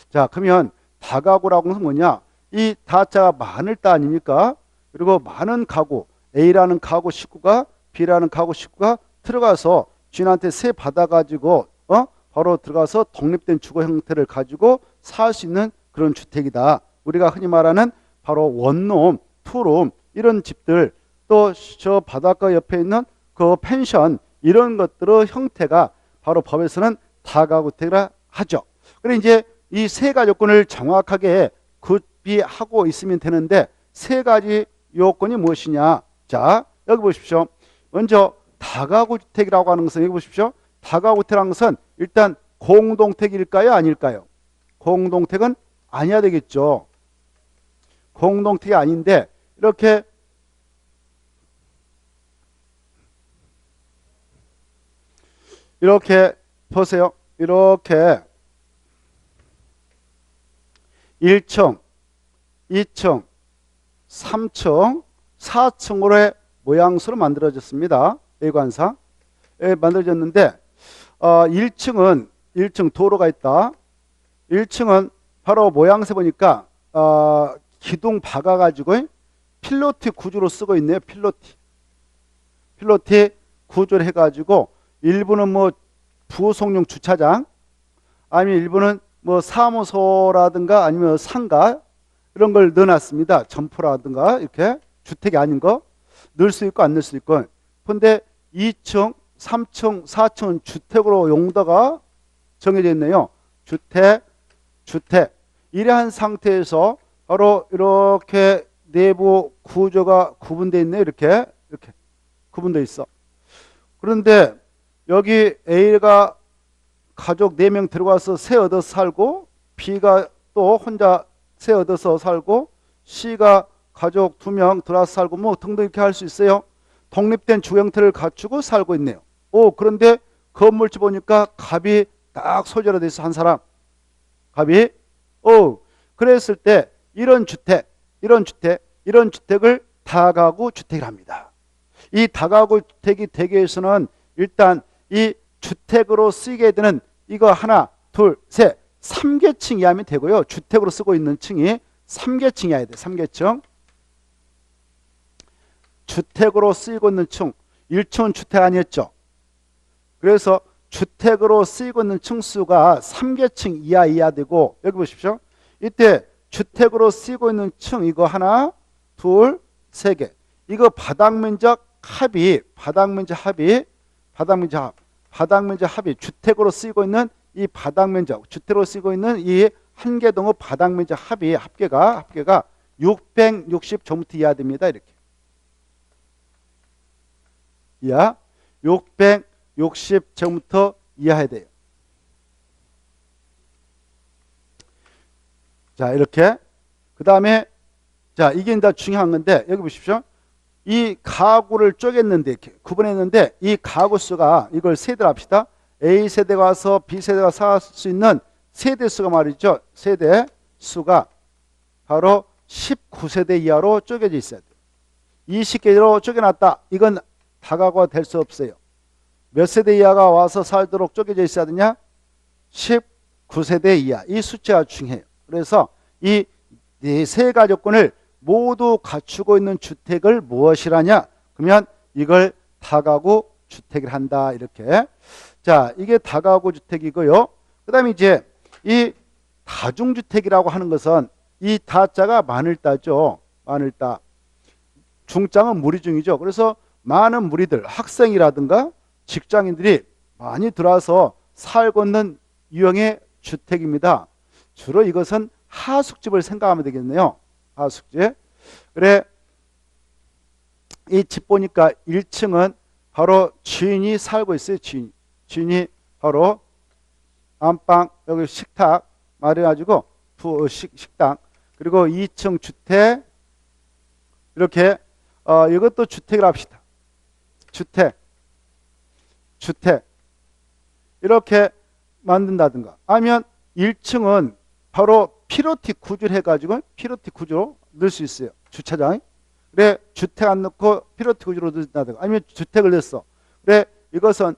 자, 그러면 다가구라고 하는 뭐냐? 이 다자가 많을 때 아닙니까? 그리고 많은 가구, A라는 가구 식구가 B라는 가구 식구가 들어가서 주인한테 세 받아가지고 바로 들어가서 독립된 주거 형태를 가지고 살 수 있는 그런 주택이다. 우리가 흔히 말하는 바로 원룸, 투룸 이런 집들, 또 저 바닷가 옆에 있는 그 펜션, 이런 것들의 형태가 바로 법에서는 다가구택이라 하죠. 그래 이제 이 세 가지 요건을 정확하게 구비하고 있으면 되는데, 세 가지 요건이 무엇이냐? 자, 여기 보십시오. 먼저 다가구 주택이라고 하는 것은, 여기 보십시오. 다가구 주택이라는 것은 일단 공동택일까요? 아닐까요? 공동택은 아니야 되겠죠. 공동택이 아닌데, 이렇게 보세요. 이렇게 1층, 2층, 3층, 4층으로의 모양새로 만들어졌습니다. 외관상 만들어졌는데, 1층 도로가 있다. 1층은 바로 모양새 보니까 기둥 박아가지고 필로티 구조로 쓰고 있네요. 필로티 구조를 해가지고 일부는 뭐 부속용 주차장, 아니면 일부는 뭐 사무소라든가 아니면 상가 이런 걸 넣어놨습니다. 점포라든가 이렇게 주택이 아닌 거 넣을 수 있고 안 넣을 수 있고. 그런데 2층, 3층, 4층은 주택으로 용도가 정해져 있네요. 주택. 이러한 상태에서 바로 이렇게 내부 구조가 구분되어 있네요. 이렇게 구분되어 있어. 그런데 여기 A가 가족 4명 들어와서 새 얻어서 살고, B가 또 혼자 새 얻어서 살고, C가 가족 2명 들어와서 살고 뭐 등등 이렇게 할 수 있어요. 독립된 주 형태를 갖추고 살고 있네요. 그런데 건물주 보니까 갑이 딱 소재로 돼 있어. 한 사람 갑이. 그랬을 때 이런 주택을 다가구 주택이라 합니다. 이 다가구 주택이 되기 위해서는 일단 이 주택으로 쓰게 되는 이거 하나, 둘, 셋, 3계층 이하면 되고요. 주택으로 쓰고 있는 층이 3계층이어야 돼. 3계층. 주택으로 쓰이고 있는 층. 1층은 주택 아니었죠. 그래서 주택으로 쓰이고 있는 층수가 3계층 이하 되고, 여기 보십시오. 이때 주택으로 쓰이고 있는 층 이거 하나, 둘, 세 개. 이거 바닥면적 합이 주택으로 쓰이고 있는 이 바닥면적, 주택으로 쓰이고 있는 이 한 개 동의 바닥면적 합계가 660제곱미터 이하 됩니다. 이렇게. 이하 660제곱미터 이하해야 돼요. 자, 이렇게. 그 다음에 자, 이게 이제 중요한 건데 여기 보십시오. 이 가구를 쪼갰는데 이렇게 구분했는데 이 가구 수가 이걸 세대로 합시다. A세대가 와서 B세대가 살 수 있는 세대 수가 말이죠. 세대 수가 바로 19세대 이하로 쪼개져 있어야 돼요. 20개로 쪼개놨다. 이건 다가구가 될 수 없어요. 몇 세대 이하가 와서 살도록 쪼개져 있어야 되냐? 19세대 이하. 이 숫자가 중요해요. 그래서 이 네 세가 조건을 모두 갖추고 있는 주택을 무엇이라냐? 그러면 이걸 다가구 주택을 한다. 이렇게. 자, 이게 다가구 주택이고요. 그 다음에 이제 이 다중주택이라고 하는 것은 이 다자가 많을따죠. 많을따. 중자는 무리중이죠. 그래서 많은 무리들, 학생이라든가 직장인들이 많이 들어와서 살고 있는 유형의 주택입니다. 주로 이것은 하숙집을 생각하면 되겠네요. 하숙집. 그래, 이 집 보니까 1층은 바로 주인이 살고 있어요. 주인이 바로 안방, 여기 식탁 마련해가지고 식당. 그리고 2층 주택. 이렇게 이것도 주택을 합시다. 주택 이렇게 만든다든가 아니면 1층은 바로 피로티 구조를 해가지고 피로티 구조로 넣을 수 있어요. 주차장. 그래, 주택 안 넣고 피로티 구조로 넣는다든가 아니면 주택을 넣었어. 그래, 이것은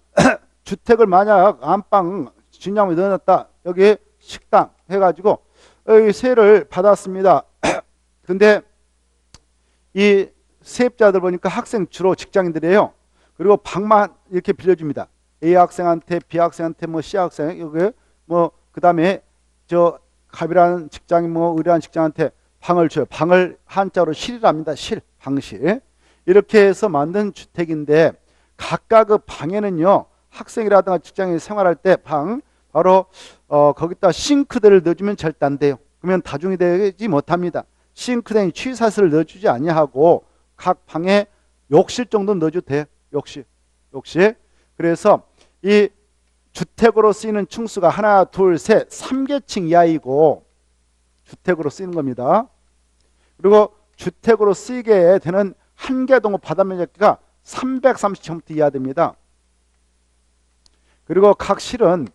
주택을 만약 안방 진양을 넣어놨다. 여기 식당 해가지고 여기 세를 받았습니다. 근데 이 세입자들 보니까 학생 주로 직장인들이에요. 그리고 방만 이렇게 빌려줍니다. A 학생한테, B 학생한테, 뭐 C 학생, 여기 뭐 그다음에 저 갑이라는 직장인, 뭐 의뢰한 직장한테 방을 줘요. 방을 한자로 실이랍니다. 실, 방실. 이렇게 해서 만든 주택인데 각각의 방에는요 학생이라든가 직장인이 생활할 때 방 바로 거기다 싱크대를 넣어주면 절대 안 돼요. 그러면 다중이 되지 못합니다. 싱크대에 취사슬을 넣어주지 아니하고 각 방에 욕실 정도 넣어줘도 돼요. 욕실. 그래서 이 주택으로 쓰이는 층수가 하나, 둘, 셋, 3계층 이하이고 주택으로 쓰이는 겁니다. 그리고 주택으로 쓰이게 되는 한개동 바닥면적가 330제곱미터 이하 됩니다. 그리고 각 실은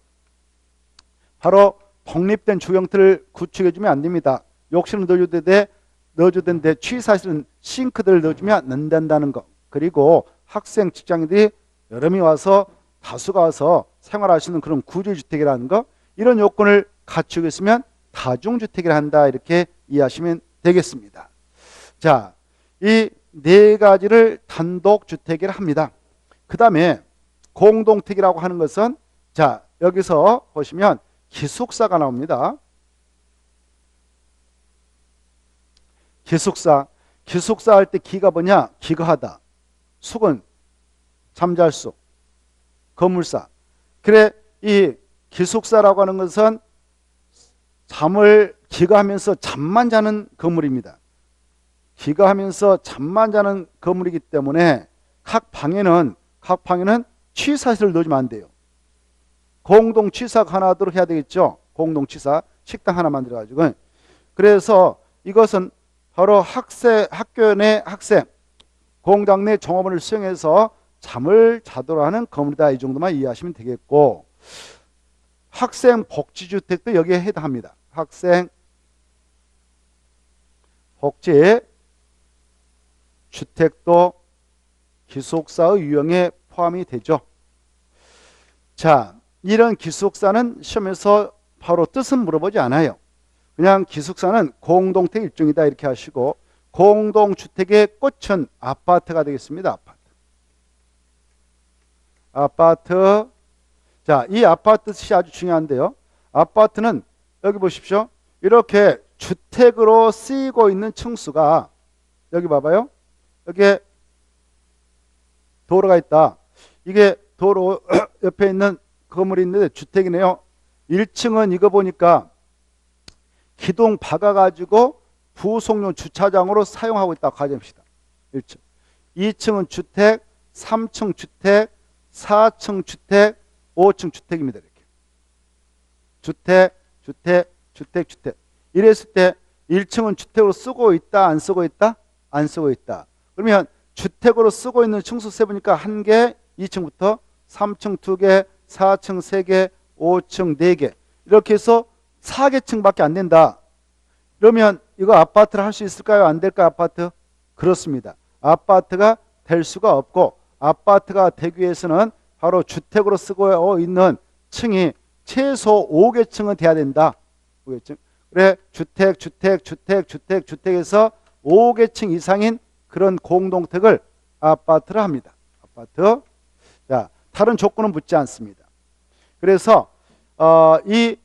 바로 독립된 주형태를 구축해주면 안 됩니다. 욕실은 넣어줘도 되는데 취사실은 싱크대를 넣어주면 안 된다는 거. 그리고 학생, 직장인들이 여러 명이 와서 다수가 와서 생활할 수 있는 그런 구조주택이라는 거. 이런 요건을 갖추고 있으면 다중주택이라 한다. 이렇게 이해하시면 되겠습니다. 자, 이 네 가지를 단독주택이라 합니다. 그 다음에 공동택이라고 하는 것은 자, 여기서 보시면 기숙사가 나옵니다. 기숙사 할 때 기가 뭐냐? 기거하다. 숙은 잠잘 수. 건물사. 그래, 이 기숙사라고 하는 것은 잠을 기거하면서 잠만 자는 건물입니다. 기거하면서 잠만 자는 건물이기 때문에 각 방에는 취사실을 넣어주면 안 돼요. 공동 취사가 하나 하도록 해야 되겠죠. 공동 취사. 식당 하나 만들어가지고. 그래서 이것은 바로 학교 내 학생, 공장 내 종업원을 수용해서 잠을 자도록 하는 건물이다. 이 정도만 이해하시면 되겠고, 학생 복지주택도 여기에 해당합니다. 학생 복지 주택도 기숙사의 유형에 포함이 되죠. 자, 이런 기숙사는 시험에서 바로 뜻은 물어보지 않아요. 그냥 기숙사는 공동택 일종이다 이렇게 하시고, 공동주택의 꽃은 아파트가 되겠습니다. 아파트. 자, 이 아파트 뜻이 아주 중요한데요. 아파트는 여기 보십시오. 이렇게 주택으로 쓰이고 있는 층수가 여기 봐봐요. 여기에 도로가 있다. 이게 도로 옆에 있는 건물이 있는데 주택이네요. 1층은 이거 보니까 기둥 박아가지고 부속용 주차장으로 사용하고 있다고 가정합시다. 1층. 2층은 주택, 3층 주택, 4층 주택, 5층 주택입니다. 이렇게. 주택. 이랬을 때 1층은 주택으로 쓰고 있다, 안 쓰고 있다? 안 쓰고 있다. 그러면 주택으로 쓰고 있는 층수 세보니까 1개, 2층부터 3층 2개, 4층 3개, 5층 4개 이렇게 해서 4개층밖에 안 된다. 그러면 이거 아파트를 할 수 있을까요? 안 될까요? 아파트? 그렇습니다. 아파트가 될 수가 없고 아파트가 되기 위해서는 바로 주택으로 쓰고 있는 층이 최소 5개층은 돼야 된다. 5개층. 그래 주택에서 5개층 이상인 그런 공동택을 아파트를 합니다. 아파트. 자, 다른 조건은 묻지 않습니다. 그래서 이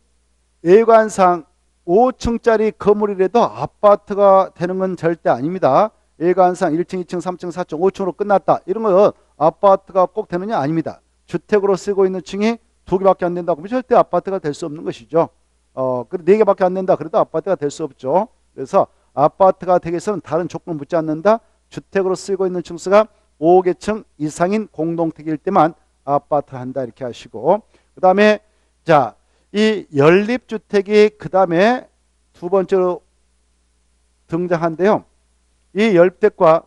예관상 5층짜리 건물이라도 아파트가 되는 건 절대 아닙니다. 예관상 1층, 2층, 3층, 4층, 5층으로 끝났다. 이런 건 아파트가 꼭 되느냐? 아닙니다. 주택으로 쓰고 있는 층이 2개밖에 안 된다고 하면 절대 아파트가 될 수 없는 것이죠. 그래 4개밖에 안 된다. 그래도 아파트가 될 수 없죠. 그래서 아파트가 되기 위해서는 다른 조건을 묻지 않는다. 주택으로 쓰고 있는 층수가 5개층 이상인 공동택일 때만 아파트를 한다. 이렇게 하시고 그 다음에 자, 이 연립주택이 그 다음에 두 번째로 등장한데요. 이 연립주택과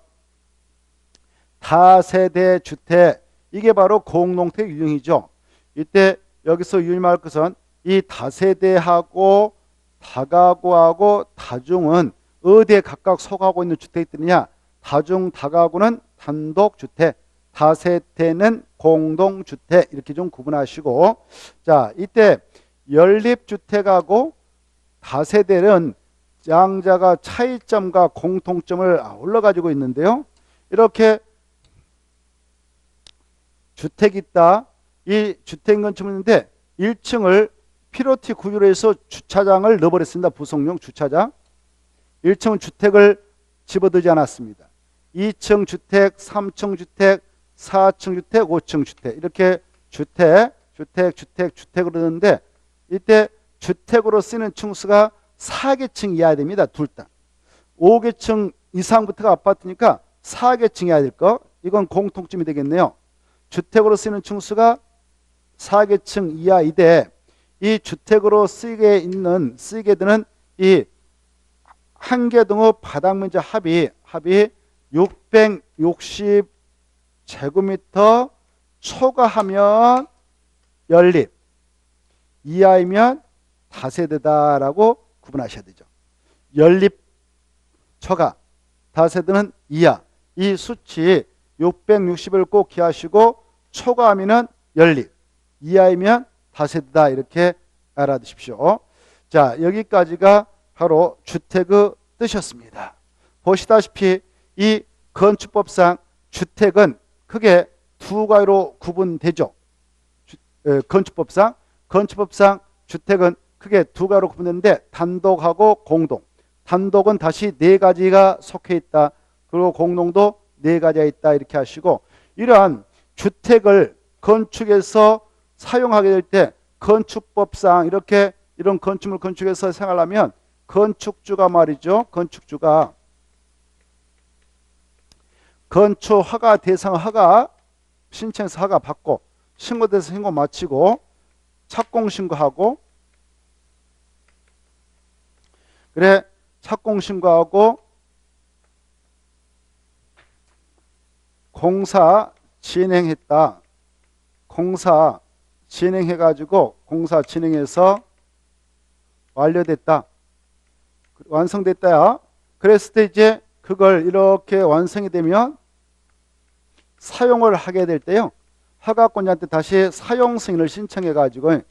다세대 주택 이게 바로 공동택 유형이죠. 이때 여기서 유념할 것은 이 다세대하고 다가구하고 다중은 어디에 각각 속하고 있는 주택들이냐? 다중, 다가구는 단독주택, 다세대는 공동주택 이렇게 좀 구분하시고 자, 이때 연립주택하고 다세대는 양자가 차이점과 공통점을 아울러 가지고 있는데요. 이렇게 주택이 있다. 이 주택 건축이 있는데 1층을 피로티 구조로 해서 주차장을 넣어버렸습니다. 부속용 주차장. 1층은 주택을 집어들지 않았습니다. 2층 주택, 3층 주택, 4층 주택, 5층 주택 이렇게 주택으로 되는데 이때 주택으로 쓰는 층수가 4개층 이하야 됩니다. 둘 다. 5개층 이상부터가 아파트니까 4개층 이하야 될 거. 이건 공통점이 되겠네요. 주택으로 쓰는 층수가 4개층 이하이되 이 주택으로 쓰게 되는 이 한 개 동의 바닥 면적 합이 660제곱미터 초과하면 연립, 이하이면 다세대다라고 구분하셔야 되죠. 연립 초과, 다세대는 이하. 이 수치 660을 꼭 기하시고 초과하면 연립, 이하이면 다세대다 이렇게 알아두십시오. 자, 여기까지가 바로 주택의 뜻이었습니다. 보시다시피 이 건축법상 주택은 크게 두 가지로 구분되죠. 건축법상 주택은 크게 두 가지로 구분되는데 단독하고 공동. 단독은 다시 4가지가 속해 있다. 그리고 공동도 4가지가 있다. 이렇게 하시고 이러한 주택을 건축에서 사용하게 될 때 건축법상 이런 건축물 건축에서 생활하면 건축주가 말이죠. 건축주가 건축 허가 대상 허가 신청해서 허가 받고 신고돼서 신고 마치고 착공 신고하고 그래 착공 신고하고 공사 진행했다. 공사 진행해가지고 공사 진행해서 완료됐다. 완성됐다야. 그랬을 때 이제 그걸 이렇게 완성이 되면 사용을 하게 될 때요. 허가권자한테 다시 사용 승인을 신청해가지고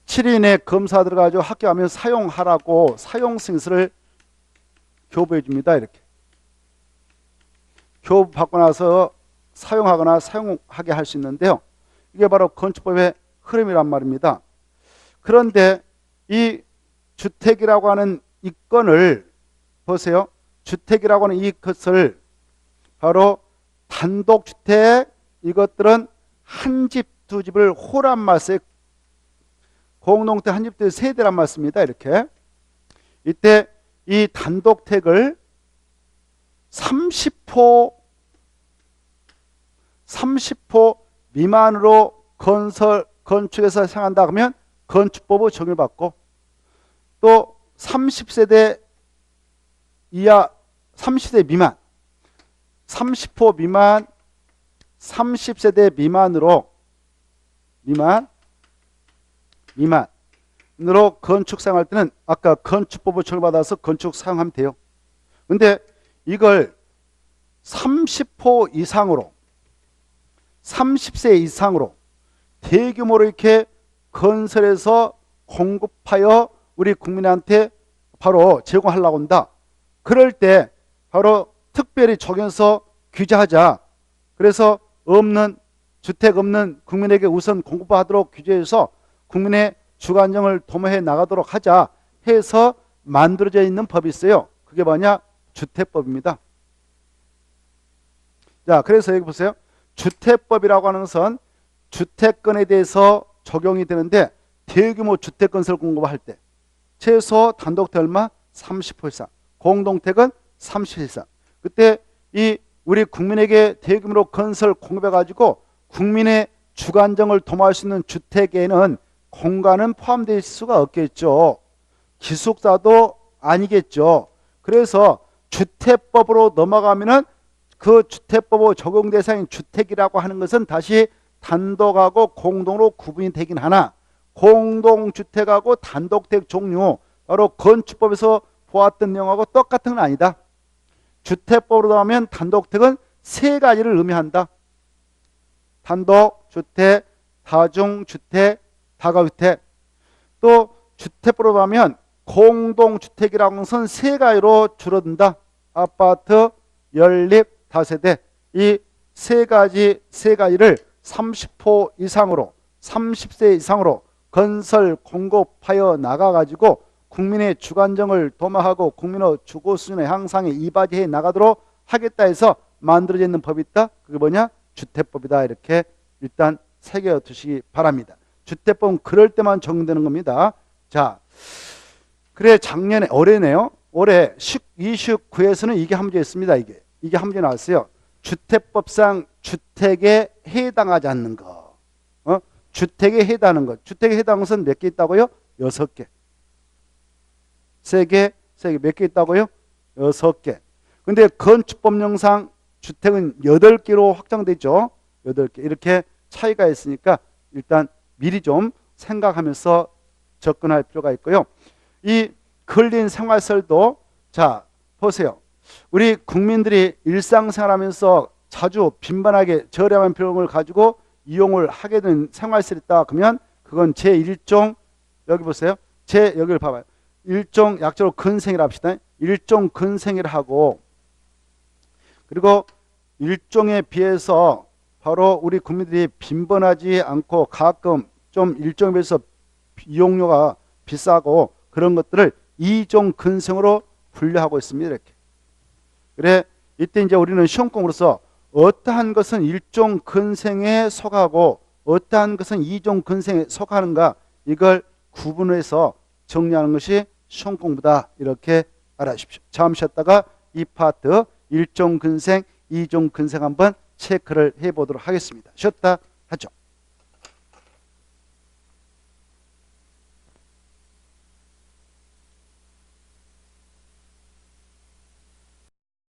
7인의 검사 들어가지고 합격하면 사용하라고 사용 승인서를 교부해 줍니다. 이렇게. 교부 받고 나서 사용하거나 사용하게 할 수 있는데요. 이게 바로 건축법의 흐름이란 말입니다. 그런데 이 주택이라고 하는 이 건을 보세요. 주택이라고 하는 이것을 바로 단독주택 이것들은 한 집, 두 집을 호란 말세 공동택 한 집, 두 집, 세대란 말씀입니다. 이렇게. 이때 이 단독택을 30호 미만으로 건축해서 사용한다 하면 건축법을 적용받고 또 30세대 이하, 30세 미만, 30호 미만, 30세대 미만으로 건축 사용할 때는 아까 건축법을 적용받아서 건축 사용하면 돼요. 근데 이걸 30호 이상으로 30세 이상으로 대규모로 이렇게 건설해서 공급하여 우리 국민한테 바로 제공하려고 한다. 그럴 때 바로 특별히 적용해서 규제하자. 그래서 주택 없는 국민에게 우선 공급하도록 규제해서 국민의 주거안정을 도모해 나가도록 하자 해서 만들어져 있는 법이 있어요. 그게 뭐냐? 주택법입니다. 자, 그래서 여기 보세요. 주택법이라고 하는 것은 주택건에 대해서 적용이 되는데 대규모 주택건설 공급을 할 때 최소 단독택 얼마? 30% 이상, 공동택은 30% 이상. 그때 이 우리 국민에게 대규모로 건설 공급해가지고 국민의 주거안정을 도모할 수 있는 주택에는 공간은 포함될 수가 없겠죠. 기숙사도 아니겠죠. 그래서 주택법으로 넘어가면은 그 주택법으로 적용 대상인 주택이라고 하는 것은 다시 단독하고 공동으로 구분이 되긴 하나 공동주택하고 단독택 종류 바로 건축법에서 보았던 내용하고 똑같은 건 아니다. 주택법으로 하면 단독택은 세 가지를 의미한다. 단독주택, 다중주택, 다가주택. 또 주택법으로 하면 공동주택이라는 것은 세 가지로 줄어든다. 아파트, 연립, 다세대. 이 세 가지를 30호 이상으로 30세 이상으로 건설 공급하여 나가가지고 국민의 주거안정을 도모하고 국민의 주거 수준의 향상에 이바지해 나가도록 하겠다 해서 만들어져 있는 법이 있다. 그게 뭐냐? 주택법이다. 이렇게 일단 새겨 두시기 바랍니다. 주택법은 그럴 때만 적용되는 겁니다. 자, 그래 작년에 올해네요. 올해 29에서는 이게 함재 있습니다. 이게 함재 나왔어요. 주택법상 주택에 해당하지 않는 거. 주택에 해당하는 것. 주택에 해당하는 것은 몇 개 있다고요? 6개. 3개, 몇 개 있다고요? 6개. 근데 건축법령상 주택은 8개로 확정되죠. 8개. 이렇게 차이가 있으니까 일단 미리 좀 생각하면서 접근할 필요가 있고요. 이 근린 생활설도 자 보세요. 우리 국민들이 일상생활하면서 자주 빈번하게 저렴한 비용을 가지고 이용을 하게 된 생활설이 있다 그러면 그건 제1종 여기 보세요. 여기를 봐봐요. 일종 약자로 근생이라 합시다. 일종 근생이라 하고 그리고 일종에 비해서 바로 우리 국민들이 빈번하지 않고 가끔 좀 일종에 비해서 이용료가 비싸고 그런 것들을 이종 근생으로 분류하고 있습니다. 이렇게. 그래 이때 이제 우리는 시험공으로서 어떠한 것은 일종 근생에 속하고 어떠한 것은 이종 근생에 속하는가 이걸 구분해서 정리하는 것이 시험 공부다. 이렇게 알아주십시오. 잠시 쉬었다가 이 파트 일종 근생, 이종 근생 한번 체크를 해보도록 하겠습니다. 쉬었다 하죠.